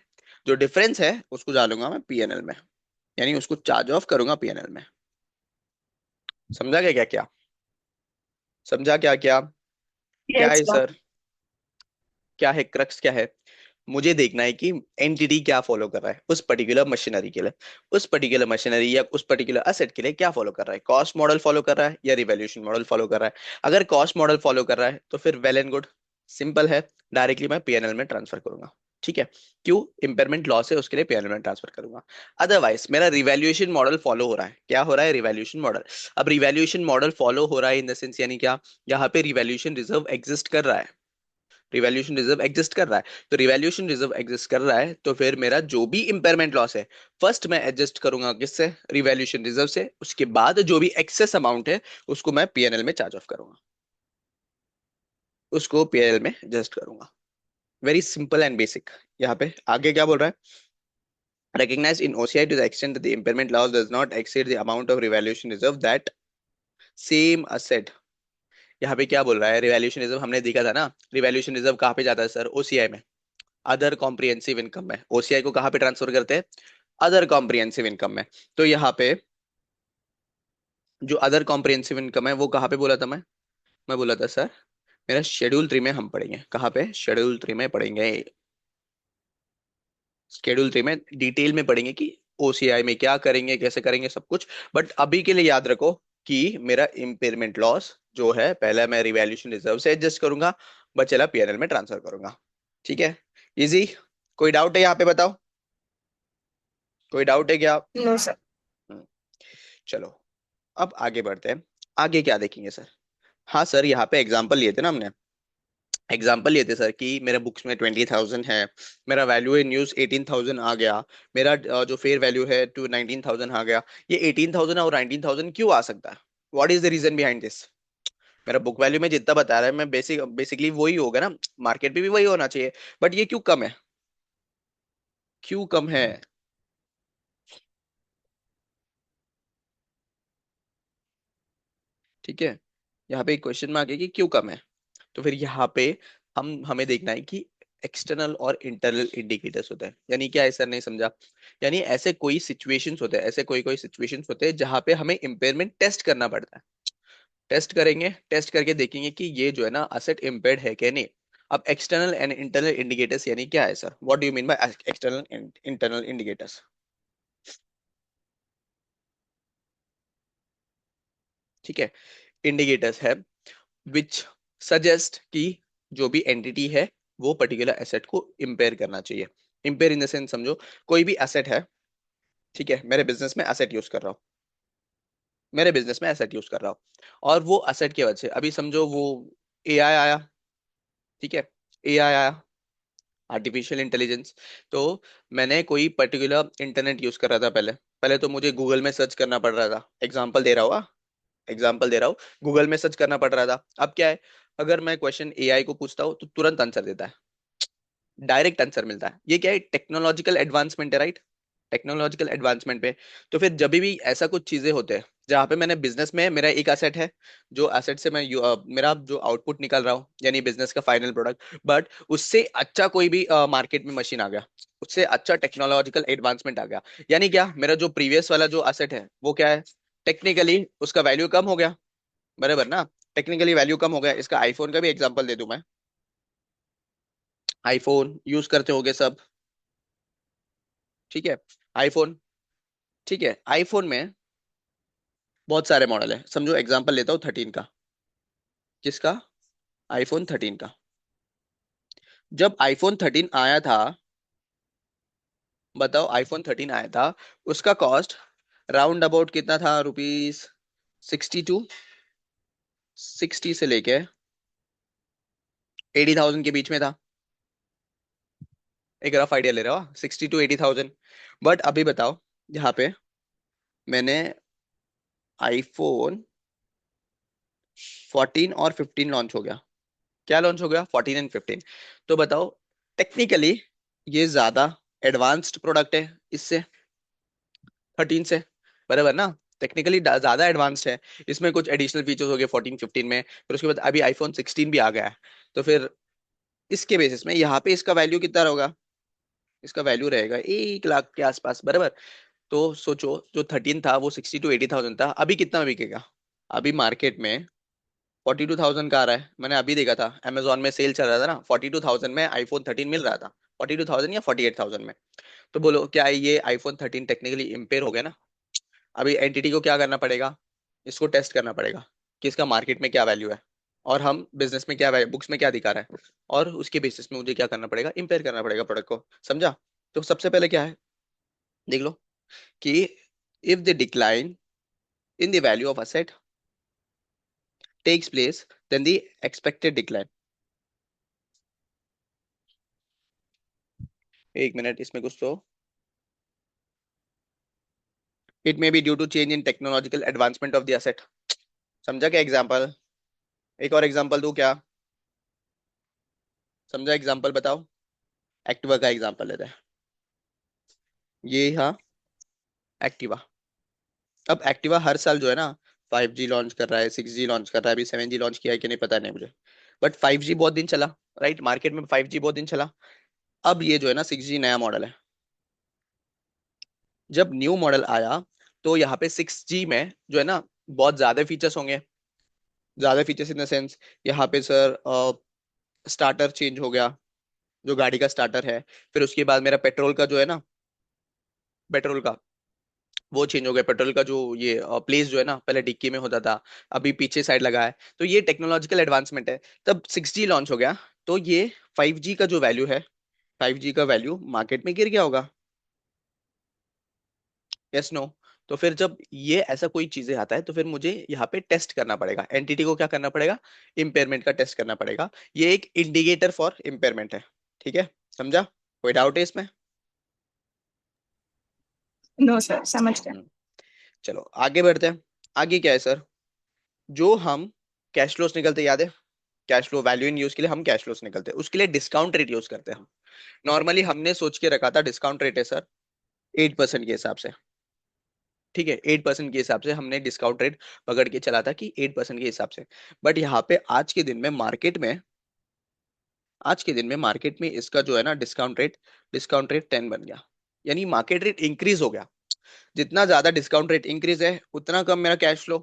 जो डिफरेंस है उसको डालूंगा मैं पीएनएल में, यानी उसको चार्ज ऑफ करूंगा पीएनएल में। समझा क्या क्या क्या? समझा क्या क्या? क्या Yes, है sir. सर? क्या है क्रक्स क्या है? मुझे देखना है कि एंटिटी क्या फॉलो कर रहा है उस पर्टिकुलर मशीनरी के लिए, उस पर्टिकुलर मशीनरी या उस पर्टिकुलर असेट के लिए क्या फॉलो कर रहा है, कॉस्ट मॉडल फॉलो कर रहा है या रिवैल्यूएशन मॉडल फॉलो कर रहा है। अगर कॉस्ट मॉडल फॉलो कर रहा है तो फिर वेल एंड गुड, सिंपल है, डायरेक्टली मैं पीएनएल में ट्रांसफर करूंगा। ठीक है, क्यों, इंपेयरमेंट लॉस है उसके लिए पीएनएल में ट्रांसफर करूंगा। अदरवाइज मेरा रिवैल्यूएशन मॉडल फॉलो हो रहा है, क्या हो रहा है, रिवैल्यूएशन मॉडल। अब रिवैल्यूएशन मॉडल फॉलो हो रहा है इन द सेंस यानी क्या, यहाँ पे रिवैल्यूएशन रिजर्व एग्जिस्ट कर रहा है, रिवैल्यूएशन रिजर्व एग्जिस्ट कर रहा है। तो रिवैल्यूएशन रिजर्व एग्जिस्ट कर रहा है तो फिर मेरा जो भी इंपेयरमेंट लॉस है, फर्स्ट मैं एडजस्ट करूंगा किससे, रिवैल्यूएशन रिजर्व से, उसके बाद जो भी एक्सेस अमाउंट है उसको मैं पीएनएल में चार्ज ऑफ करूंगा, उसको पीएनएल में एडजस्ट करूंगा। Very simple and basic. यहाँ पे आगे क्या बोल रहा है, recognize in OCI to the extent that the impairment loss does not exceed the amount of revaluation reserve that same asset। यहाँ पे क्या बोल रहा है, रिवैल्यूएशन रिजर्व हमने देखा था ना, रिवैल्यूएशन रिजर्व कहाँ पे जाता है सर, ओसीआई में, अदर कॉम्प्रिहेंसिव इनकम में। ओसीआई को कहाँ पे ट्रांसफर करते हैं, अदर कॉम्प्रिहेंसिव इनकम में। तो यहाँ पे जो अदर कॉम्प्रिहेंसिव इनकम है वो कहाँ पे बोला था मैं बोला था सर, मेरा शेड्यूल 3 में हम पढ़ेंगे, कहाँ पे, शेड्यूल 3 में पढ़ेंगे, शेड्यूल 3 में डिटेल में पढ़ेंगे कि ओसीआई में क्या करेंगे, कैसे करेंगे, सब कुछ। बट अभी के लिए याद रखो कि मेरा इम्पेयरमेंट लॉस जो है पहले मैं रिवैल्यूएशन रिजर्व से एडजस्ट करूंगा, बचेला पीएनएल में ट्रांसफर करूंगा। ठीक है, इजी। कोई डाउट है यहाँ पे बताओ, कोई डाउट है क्या। No sir. हम्म, चलो अब आगे बढ़ते हैं। आगे क्या देखेंगे सर, हाँ सर यहाँ पे एग्जांपल लिए थे ना हमने, एग्जाम्पल ये थे सर कि मेरे बुक्स में 20,000 है, मेरा वैल्यू इन यूज 18,000 आ गया, मेरा जो फेयर वैल्यू है टू 19,000 आ गया। ये 18,000 और 19,000 क्यों आ सकता है, what is the reason behind this. मेरा बुक वैल्यू में जितना बता रहा है मैं बेसिकली वही होगा ना, मार्केट पे भी वही होना चाहिए, बट ये क्यों कम है, क्यों कम है। ठीक है, यहाँ पे एक क्वेश्चन में आ गया कि क्यों कम है। तो फिर यहाँ पे हमें देखना है कि एक्सटर्नल और इंटरनल इंडिकेटर्स होते हैं, यानी क्या है सर, नहीं समझा। यानी ऐसे कोई सिचुएशंस होते हैं, ऐसे कोई कोई सिचुएशंस होते हैं जहां पे हमें इम्पेयरमेंट टेस्ट करना पड़ता है। टेस्ट करेंगे, टेस्ट करके देखेंगे कि ये जो है ना असेट इम्पेयर्ड है क्या नहीं। अब एक्सटर्नल एंड इंटरनल इंडिकेटर्स यानी क्या है sir, what do you mean by external and internal indicators. ठीक है, इंडिकेटर्स है विच सजेस्ट कि जो भी एंटिटी है वो पर्टिकुलर एसेट को इम्पेयर करना चाहिए। इम्पेयर इन द सेंस समझो, कोई भी एसेट है, ठीक है, मेरे बिजनेस में एसेट यूज कर रहा हूँ, मेरे बिजनेस में एसेट यूज कर रहा हूँ, और वो एसेट की वजह से अभी समझो वो एआई आया, ठीक है, एआई आया, आर्टिफिशियल इंटेलिजेंस। तो मैंने कोई पर्टिकुलर इंटरनेट यूज कर रहा था पहले, पहले तो मुझे गूगल में सर्च करना पड़ रहा था, एग्जाम्पल दे रहा हुआ, एग्जाम्पल दे रहा हूँ, गूगल में सर्च करना पड़ रहा था। अब क्या है, अगर मैं क्वेश्चन एआई को पूछता हूँ तो तुरंत आंसर देता है, डायरेक्ट आंसर मिलता है। ये क्या है, टेक्नोलॉजिकल एडवांसमेंट है, राइट, टेक्नोलॉजिकल एडवांसमेंट पे। तो फिर जब भी ऐसा कुछ चीजें होते हैं जहाँ पे मैंने बिजनेस में मेरा एक एसेट है, जो एसेट से मैं मेरा जो आउटपुट निकाल रहा हूँ यानी बिजनेस का फाइनल प्रोडक्ट, बट उससे अच्छा कोई भी मार्केट में मशीन आ गया, उससे अच्छा टेक्नोलॉजिकल एडवांसमेंट आ गया, यानी क्या, मेरा जो प्रीवियस वाला जो एसेट है वो क्या है, टेक्निकली उसका वैल्यू कम हो गया, बराबर ना, टेक्निकली वैल्यू कम हो गया। इसका आईफोन का भी एग्जांपल दे दूं मैं, आईफोन यूज करते होगे सब, ठीक है, आईफोन, ठीक है, आईफोन में बहुत सारे मॉडल है, समझो एग्जांपल लेता हूँ 13 का, किसका, आईफोन 13 का। जब आईफोन 13 आया था, बताओ आईफोन 13 आया था, उसका कॉस्ट राउंड अबाउट कितना था, रुपीज 62, 60 से लेके 80,000 के बीच में था। एक रफ आइडिया ले रहा हो, 60 to 80,000। बट अभी बताओ, यहाँ पे मैंने आईफोन 14 और 15 लॉन्च हो गया, क्या लॉन्च हो गया, 14 एंड 15। तो बताओ, टेक्निकली ये ज्यादा एडवांस्ड प्रोडक्ट है इससे, 13 से, बराबर ना, टेक्निकली ज्यादा एडवांस्ड है। इसमें कुछ एडिशनल फीचर्स हो गए 14 15 में, फिर उसके बाद अभी आईफोन 16 भी आ गया है। तो फिर इसके बेसिस में यहाँ पे इसका वैल्यू कितना होगा, इसका वैल्यू रहेगा 1 लाख के आसपास, बराबर। तो सोचो जो 13 था वो 60 to 80,000 था, अभी कितना बिकेगा, अभी मार्केट में 42,000 का आ रहा है। मैंने अभी देखा था अमेजोन में सेल चल रहा था ना, 42,000 में आईफोन 13 मिल रहा था, 42,000 या 48,000 में। तो बोलो क्या ये आईफोन 13 टेक्निकली इम्पेयर हो गया ना? अभी एंटिटी को क्या करना पड़ेगा, इसको टेस्ट करना पड़ेगा कि इसका मार्केट में क्या वैल्यू है, और हम बिजनेस में क्या बुक्स में क्या दिखा रहा है, और उसके बेसिस में मुझे क्या करना पड़ेगा, इम्पेयर करना पड़ेगा प्रोडक्ट को। समझा? तो सबसे पहले क्या है, देख लो कि if the decline in the value of asset takes place then the expected decline. एक मिनट, इसमें कुछ तो, it may be due to change in technological advancement of the asset. समझा क्या एग्जांपल? एक और एग्जांपल दूं क्या? समझा? एग्जांपल बताओ। एक्टिवा का एग्जांपल लेते हैं। ये हाँ, एक्टिवा। अब एक्टिवा हर साल जो है ना 5G लॉन्च कर रहा है, 6G लॉन्च कर रहा है, अभी 7G लॉन्च किया है कि नहीं पता नहीं मुझे, बट 5G बहुत दिन चला। राइट, मार्केट में 5G बहुत दिन चला। अब ये जो है ना 6G नया मॉडल है। जब न्यू मॉडल आया तो यहाँ पे 6G में जो है ना बहुत ज्यादा फीचर्स होंगे। ज्यादा फीचर्स इन द सेंस, यहाँ पे सर स्टार्टर चेंज हो गया, जो गाड़ी का स्टार्टर है। फिर उसके बाद मेरा पेट्रोल का जो है ना, पेट्रोल का वो चेंज हो गया। पेट्रोल का जो ये प्लेस जो है ना, पहले डिक्की में होता था, अभी पीछे साइड लगा है। तो ये टेक्नोलॉजिकल एडवांसमेंट है। तब 6G लॉन्च हो गया, तो ये 5G का जो वैल्यू है, 5G का वैल्यू मार्केट में गिर गया होगा। Yes no? तो फिर जब ये ऐसा कोई चीजें आता है तो फिर मुझे यहाँ पे टेस्ट करना पड़ेगा, एंटिटी को क्या करना पड़ेगा, इम्पेयरमेंट का टेस्ट करना पड़ेगा। ये एक इंडिकेटर फॉर इम्पेयरमेंट है। ठीक है? समझा? कोई डाउट है इसमें? नो सर, समझ गया। हम्म, चलो आगे बढ़ते हैं। आगे क्या है सर? जो हम कैश फ्लोस निकलते, याद है? Cash flow value in use के लिए हम कैश फ्लोस निकलते हैं, उसके लिए डिस्काउंट रेट यूज करते हैं हम। नॉर्मली हमने सोच के रखा था डिस्काउंट रेट है सर 8% के हिसाब से। ठीक है, 8% के हिसाब से हमने डिस्काउंट रेट पकड़ के चला था कि 8% के हिसाब से। बट यहाँ पे आज के दिन में मार्केट में इसका जो है ना डिस्काउंट रेट 10 बन गया। यानी मार्केट रेट इंक्रीज हो गया। जितना ज्यादा डिस्काउंट रेट इंक्रीज है उतना कम मेरा कैश फ्लो।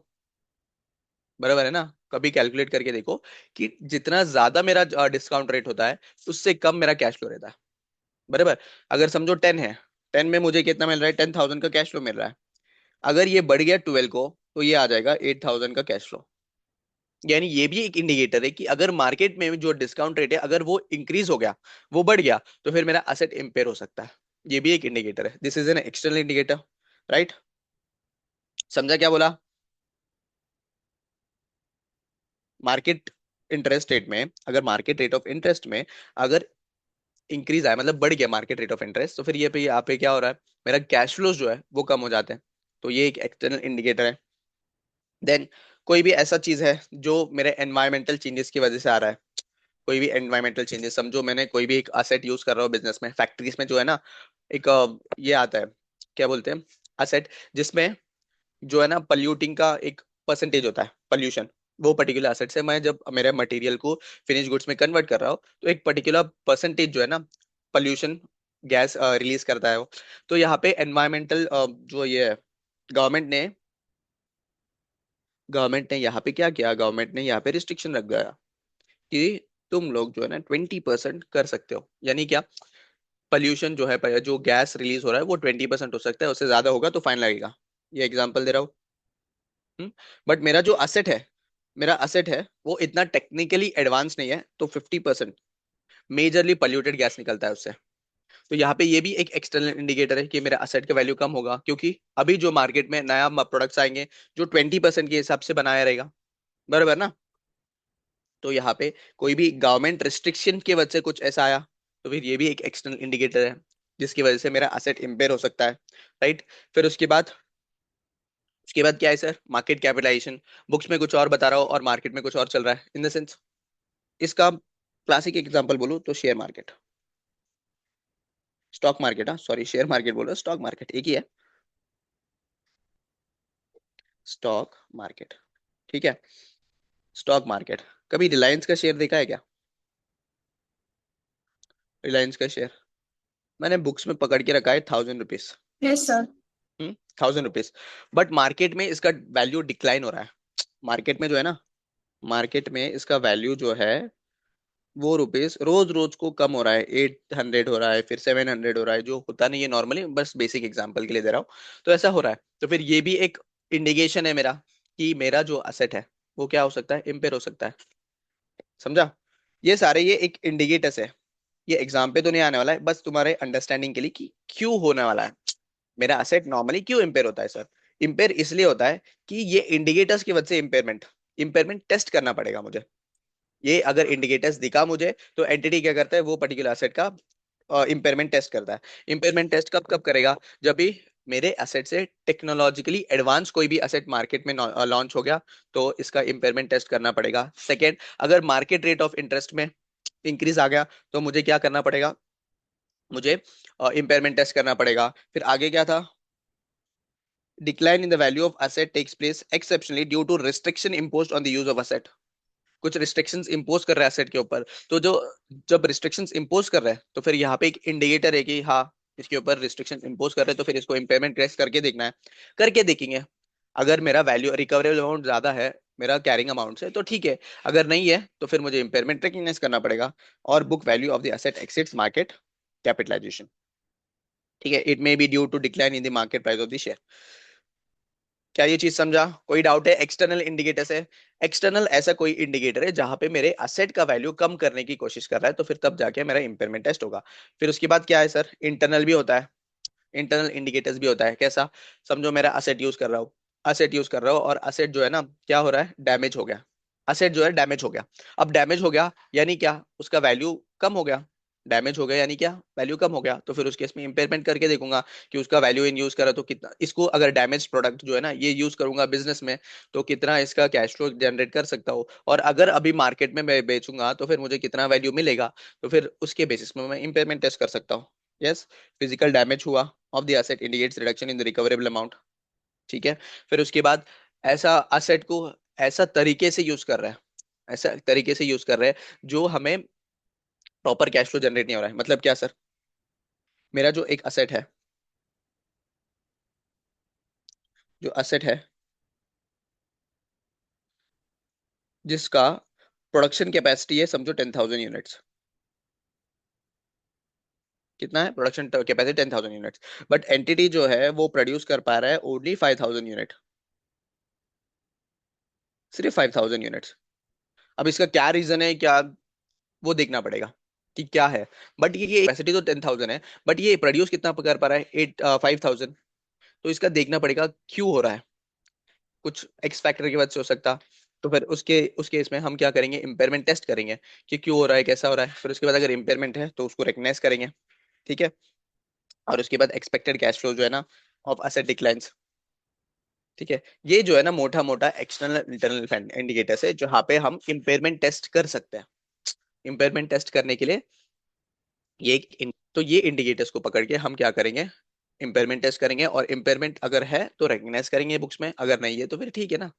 बराबर है ना? कभी कैलकुलेट करके देखो कि जितना ज्यादा मेरा डिस्काउंट रेट होता है उससे कम मेरा कैश फ्लो रहता है। बराबर? अगर समझो 10 है, 10 में मुझे कितना मिल रहा है, 10,000 का कैश फ्लो मिल रहा है। अगर ये बढ़ गया 12 को तो ये आ जाएगा 8,000 का कैश फ्लो। यानी ये भी एक इंडिकेटर है कि अगर मार्केट में जो डिस्काउंट रेट है अगर वो इंक्रीज हो गया, वो बढ़ गया, तो फिर मेरा असेट इम्पेयर हो सकता है। ये भी एक इंडिकेटर है, this is an external indicator. Right? समझा क्या बोला? मार्केट इंटरेस्ट रेट में, अगर मार्केट रेट ऑफ इंटरेस्ट में अगर इंक्रीज आया, मतलब बढ़ गया मार्केट रेट ऑफ इंटरेस्ट, तो फिर ये पे यहाँ पे क्या हो रहा है, मेरा कैश फ्लोज जो है वो कम हो जाते हैं। तो ये एक एक्सटर्नल इंडिकेटर है। देन कोई भी ऐसा चीज है जो मेरे एनवायरमेंटल चेंजेस की वजह से आ रहा है। कोई भी एनवायरमेंटल चेंजेस, समझो मैंने कोई भी एक असेट यूज कर रहा हूँ बिजनेस में, फैक्ट्रीज में जो है ना, एक ये आता है, क्या बोलते हैं, असेट, जिसमें जो है ना पॉल्यूटिंग का एक परसेंटेज होता है, पॉल्यूशन। वो पर्टिकुलर असेट से मैं जब मेरे मटेरियल को फिनिश गुड्स में कन्वर्ट कर रहा हूँ तो एक पर्टिकुलर परसेंटेज जो है ना पॉल्यूशन गैस रिलीज करता है वो। तो यहाँ पे एनवायरमेंटल जो ये है, गवर्नमेंट ने गवर्नमेंट ने यहाँ पे क्या किया, गवर्नमेंट ने यहाँ पे रिस्ट्रिक्शन रख दिया कि तुम लोग जो है ना 20% कर सकते हो। यानी क्या, पॉल्यूशन जो है, जो गैस रिलीज हो रहा है वो 20% हो सकता है, उससे ज्यादा होगा तो फाइन लगेगा। ये एग्जांपल दे रहा हूँ। बट मेरा असेट है वो इतना टेक्निकली एडवांस नहीं है, तो 50% मेजरली पॉल्यूटेड गैस निकलता है उससे। तो यहाँ पे ये भी एक एक्सटर्नल इंडिकेटर है कि मेरा असेट का वैल्यू कम होगा, क्योंकि अभी जो मार्केट में नया प्रोडक्ट्स आएंगे जो 20% के हिसाब से बनाया रहेगा। बराबर ना? तो यहाँ पे कोई भी गवर्नमेंट रिस्ट्रिक्शन की वजह से कुछ ऐसा आया, तो फिर ये भी एक एक्सटर्नल इंडिकेटर है जिसकी वजह से मेरा असेट इम्पेयर हो सकता है। राइट? फिर उसके बाद क्या है सर, मार्केट कैपिटलाइजेशन। बुक्स में कुछ और बता रहा हूँ और मार्केट में कुछ और चल रहा है, इन द सेंस इसका क्लासिक एग्जांपल बोलूँ तो शेयर मार्केट, स्टॉक मार्केट, हाँ सॉरी शेयर मार्केट बोल रहा हूँ, स्टॉक मार्केट एक ही है। स्टॉक मार्केट, ठीक है? स्टॉक मार्केट, कभी रिलायंस का शेयर देखा है क्या? रिलायंस का शेयर मैंने बुक्स में पकड़ के रखा है 1,000 rupees. Yes sir. 1,000 rupees. But market में इसका वैल्यू डिक्लाइन हो रहा है। मार्केट में जो है ना, मार्केट में इसका वैल्यू जो है वो रुपीस रोज रोज को कम हो रहा है, 800 हो रहा है, फिर 700 हो रहा है, जो होता नहीं है नॉर्मली, बस बेसिक एग्जांपल के लिए दे रहा हूँ। तो ऐसा हो रहा है, तो फिर ये भी एक इंडिकेशन है मेरा कि मेरा जो असेट है वो क्या हो सकता है, इम्पेयर हो सकता है। समझा? ये सारे ये एक इंडिकेटर्स है। ये एग्जाम पे तो नहीं आने वाला है, बस तुम्हारे अंडरस्टैंडिंग के लिए कि क्यों होने वाला है मेरा असेट नॉर्मली क्यों इम्पेयर होता है सर। इम्पेयर इसलिए होता है कि ये इंडिकेटर्स की वजह से इम्पेयरमेंट, इम्पेयरमेंट टेस्ट करना पड़ेगा मुझे। ये अगर इंडिकेटर्स दिखा मुझे, तो एंटिटी क्या करता है, वो पर्टिकुलर एसेट का इम्पेयरमेंट टेस्ट करता है। इम्पेयरमेंट टेस्ट कब कब करेगा? जब भी मेरे एसेट से टेक्नोलॉजिकली एडवांस कोई भी एसेट मार्केट में लॉन्च हो गया, तो इसका इम्पेयरमेंट टेस्ट करना पड़ेगा। सेकेंड, अगर मार्केट रेट ऑफ इंटरेस्ट में इंक्रीज आ गया, तो मुझे क्या करना पड़ेगा, मुझे इम्पेयरमेंट टेस्ट करना पड़ेगा। फिर आगे क्या था, decline in the value of asset takes place exceptionally due to restriction imposed on the use of asset. कुछ रिस्ट्रिक्शंस इंपोज कर रहा है एसेट के ऊपर, तो जो जब रिस्ट्रिक्शंस इंपोज कर रहा है, तो फिर यहाँ पे एक इंडिकेटर है कि हाँ, इसके ऊपर रिस्ट्रिक्शन इंपोज कर रहे हैं, तो फिर इसको इम्पेयरमेंट टेस्ट करके देखना है। करके देखेंगे, अगर मेरा वैल्यू रिकवरेबल अमाउंट ज्यादा है मेरा कैरिंग अमाउंट से, तो ठीक है। अगर नहीं है, तो फिर मुझे इम्पेयरमेंट रिकग्नाइज करना पड़ेगा। और book value of the asset exceeds market capitalisation. ठीक है, it may be due to decline in the market price of the share. क्या ये चीज समझा? कोई डाउट है? एक्सटर्नल इंडिकेटर से, एक्सटर्नल ऐसा कोई इंडिकेटर है जहां पे मेरे असेट का वैल्यू कम करने की कोशिश कर रहा है, तो फिर तब जाके मेरा इंपेयरमेंट टेस्ट होगा। फिर उसके बाद क्या है सर, इंटरनल भी होता है। इंटरनल इंडिकेटर्स भी होता है। कैसा? समझो मेरा असेट यूज कर रहा हूँ, असेट यूज कर रहा हूँ, और असेट जो है ना, क्या हो रहा है, डैमेज हो गया। असेट जो है डैमेज हो गया। अब डैमेज हो गया यानी क्या, उसका वैल्यू कम हो गया। डैमेज हो गया यानी क्या, वैल्यू कम हो गया। तो फिर उस केस में इंपेयरमेंट करके देखूंगा कि उसका वैल्यू इन यूज करा तो कितना, इसको अगर डैमेज प्रोडक्ट जो है ना ये यूज करूंगा बिजनेस में, तो कितना इसका कैश फ्लो जनरेट कर सकता हूँ, और अगर अभी मार्केट में मैं बेचूंगा तो फिर मुझे कितना वैल्यू मिलेगा। तो फिर उसके बेसिस में मैं इंपेयरमेंट टेस्ट कर सकता हूँ। यस, फिजिकल डैमेज हुआ of the asset indicates reduction in the recoverable amount. ठीक है। फिर उसके बाद ऐसा असेट को ऐसा तरीके से यूज कर रहा है, ऐसा तरीके से यूज कर रहे हैं जो हमें प्रॉपर कैश फ्लो जनरेट नहीं हो रहा है। मतलब क्या सर, मेरा जो एक असेट है, जो असेट है जिसका प्रोडक्शन कैपेसिटी है समझो 10,000 यूनिट्स। कितना है production capacity? 10,000 units. But entity जो है वो प्रोड्यूस कर पा रहा है ओनली 5,000 यूनिट, सिर्फ 5,000 यूनिट्स। अब इसका क्या रीजन है, क्या वो देखना पड़ेगा कि क्या है। बट ये कैपेसिटी तो 10,000 है, बट ये प्रोड्यूस कितना कर पा रहा है, 5,000। तो इसका देखना पड़ेगा क्यों हो रहा है, कुछ एक्स फैक्टर की वजह से हो सकता। तो फिर उस केस में हम क्या करेंगे, इम्पेयरमेंट टेस्ट करेंगे कि क्यों हो रहा है, कैसा हो रहा है। फिर उसके बाद अगर इम्पेयरमेंट है तो उसको रिकग्नाइज करेंगे। ठीक है। और उसके बाद एक्सपेक्टेड कैश फ्लो जो है ना ऑफ असेट डिक्लाइंस। ठीक है। ये जो है ना मोटा मोटा एक्सटर्नल इंटरनल इंडिकेटर्स है जहाँ पे हम इम्पेयरमेंट टेस्ट कर सकते हैं। इम्पेयरमेंट टेस्ट करने के लिए ये तो ये इंडिकेटर्स को पकड़ के हम क्या करेंगे, इम्पेयरमेंट टेस्ट करेंगे, और इम्पेयरमेंट अगर है तो रिकग्नाइज करेंगे बुक्स में, अगर नहीं है तो फिर ठीक है ना।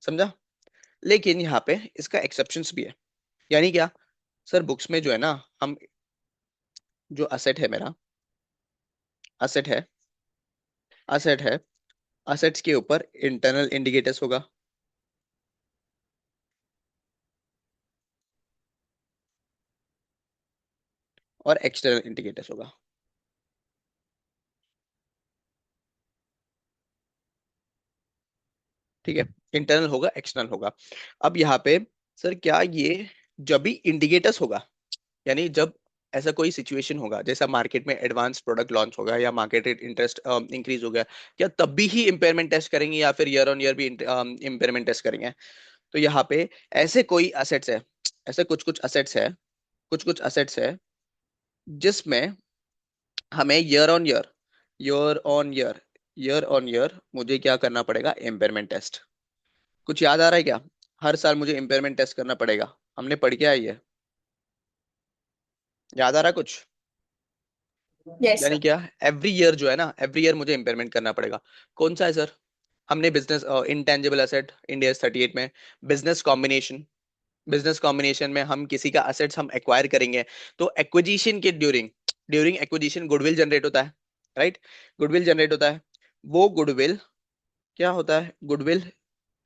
समझा? लेकिन यहाँ पे इसका एक्सेप्शंस भी है। यानी क्या सर, बुक्स में जो है ना हम, जो असेट है मेरा, असेट है, असेट है, असेट्स के ऊपर इंटरनल इंडिकेटर्स होगा, और एक्सटर्नल इंडिकेटर्स होगा। ठीक है। इंटरनल होगा, एक्सटर्नल होगा। अब यहाँ पे सर क्या ये जब भी इंडिकेटर्स होगा, यानी जब ऐसा कोई सिचुएशन होगा जैसा मार्केट में एडवांस प्रोडक्ट लॉन्च होगा या मार्केट रेट इंटरेस्ट इंक्रीज हो गया, क्या तब भी ही इम्पेयरमेंट टेस्ट करेंगे या फिर ईयर ऑन ईयर भी इम्पेयरमेंट टेस्ट करेंगे? तो यहाँ पे ऐसे कोई असेट्स है, ऐसे कुछ कुछ असेट्स है, कुछ कुछ असेट्स है जिसमें हमें ईयर ऑन ईयर मुझे क्या करना पड़ेगा, इम्पेयरमेंट टेस्ट। कुछ याद आ रहा है क्या? हर साल मुझे इम्पेयरमेंट टेस्ट करना पड़ेगा, हमने पढ़ के आई है। याद आ रहा है कुछ? Yes, यानी sir. क्या, एवरी ईयर जो है ना, एवरी ईयर मुझे इम्पेयरमेंट करना पड़ेगा। कौन सा है सर? हमने बिजनेस इंटेंजिबल एसेट इंडिया 38 में, बिजनेस कॉम्बिनेशन, बिजनेस कॉम्बिनेशन में हम किसी का असेट्स हम एक्वायर करेंगे, तो एक्विजिशन के during, during acquisition goodwill generate होता है, राइट? गुडविल जनरेट होता है। वो गुडविल क्या होता है, goodwill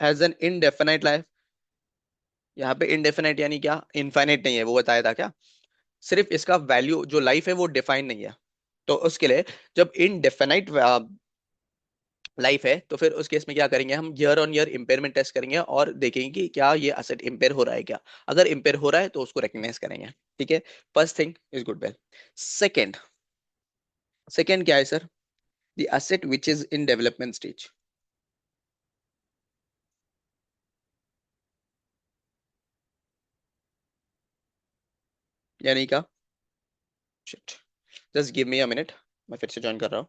has an indefinite life. यहाँ पे इनडेफिनाइट यानी क्या, इनफाइनाइट नहीं है, वो बताया था क्या। सिर्फ इसका वैल्यू जो लाइफ है वो डिफाइन नहीं है। तो उसके लिए जब इनडेफिनाइट लाइफ है तो फिर उस केस में क्या करेंगे, हम year on year impairment test करेंगे और देखेंगे कि क्या ये असेट इम्पेयर हो रहा है क्या। अगर इम्पेयर हो रहा है तो उसको रिकग्नाइज करेंगे। ठीक है, first thing is good well. Second, second क्या है sir, the asset which is in development stage. यानी क्या, shit, just give me a minute, मैं फिर से ज्वाइन कर रहा हूँ।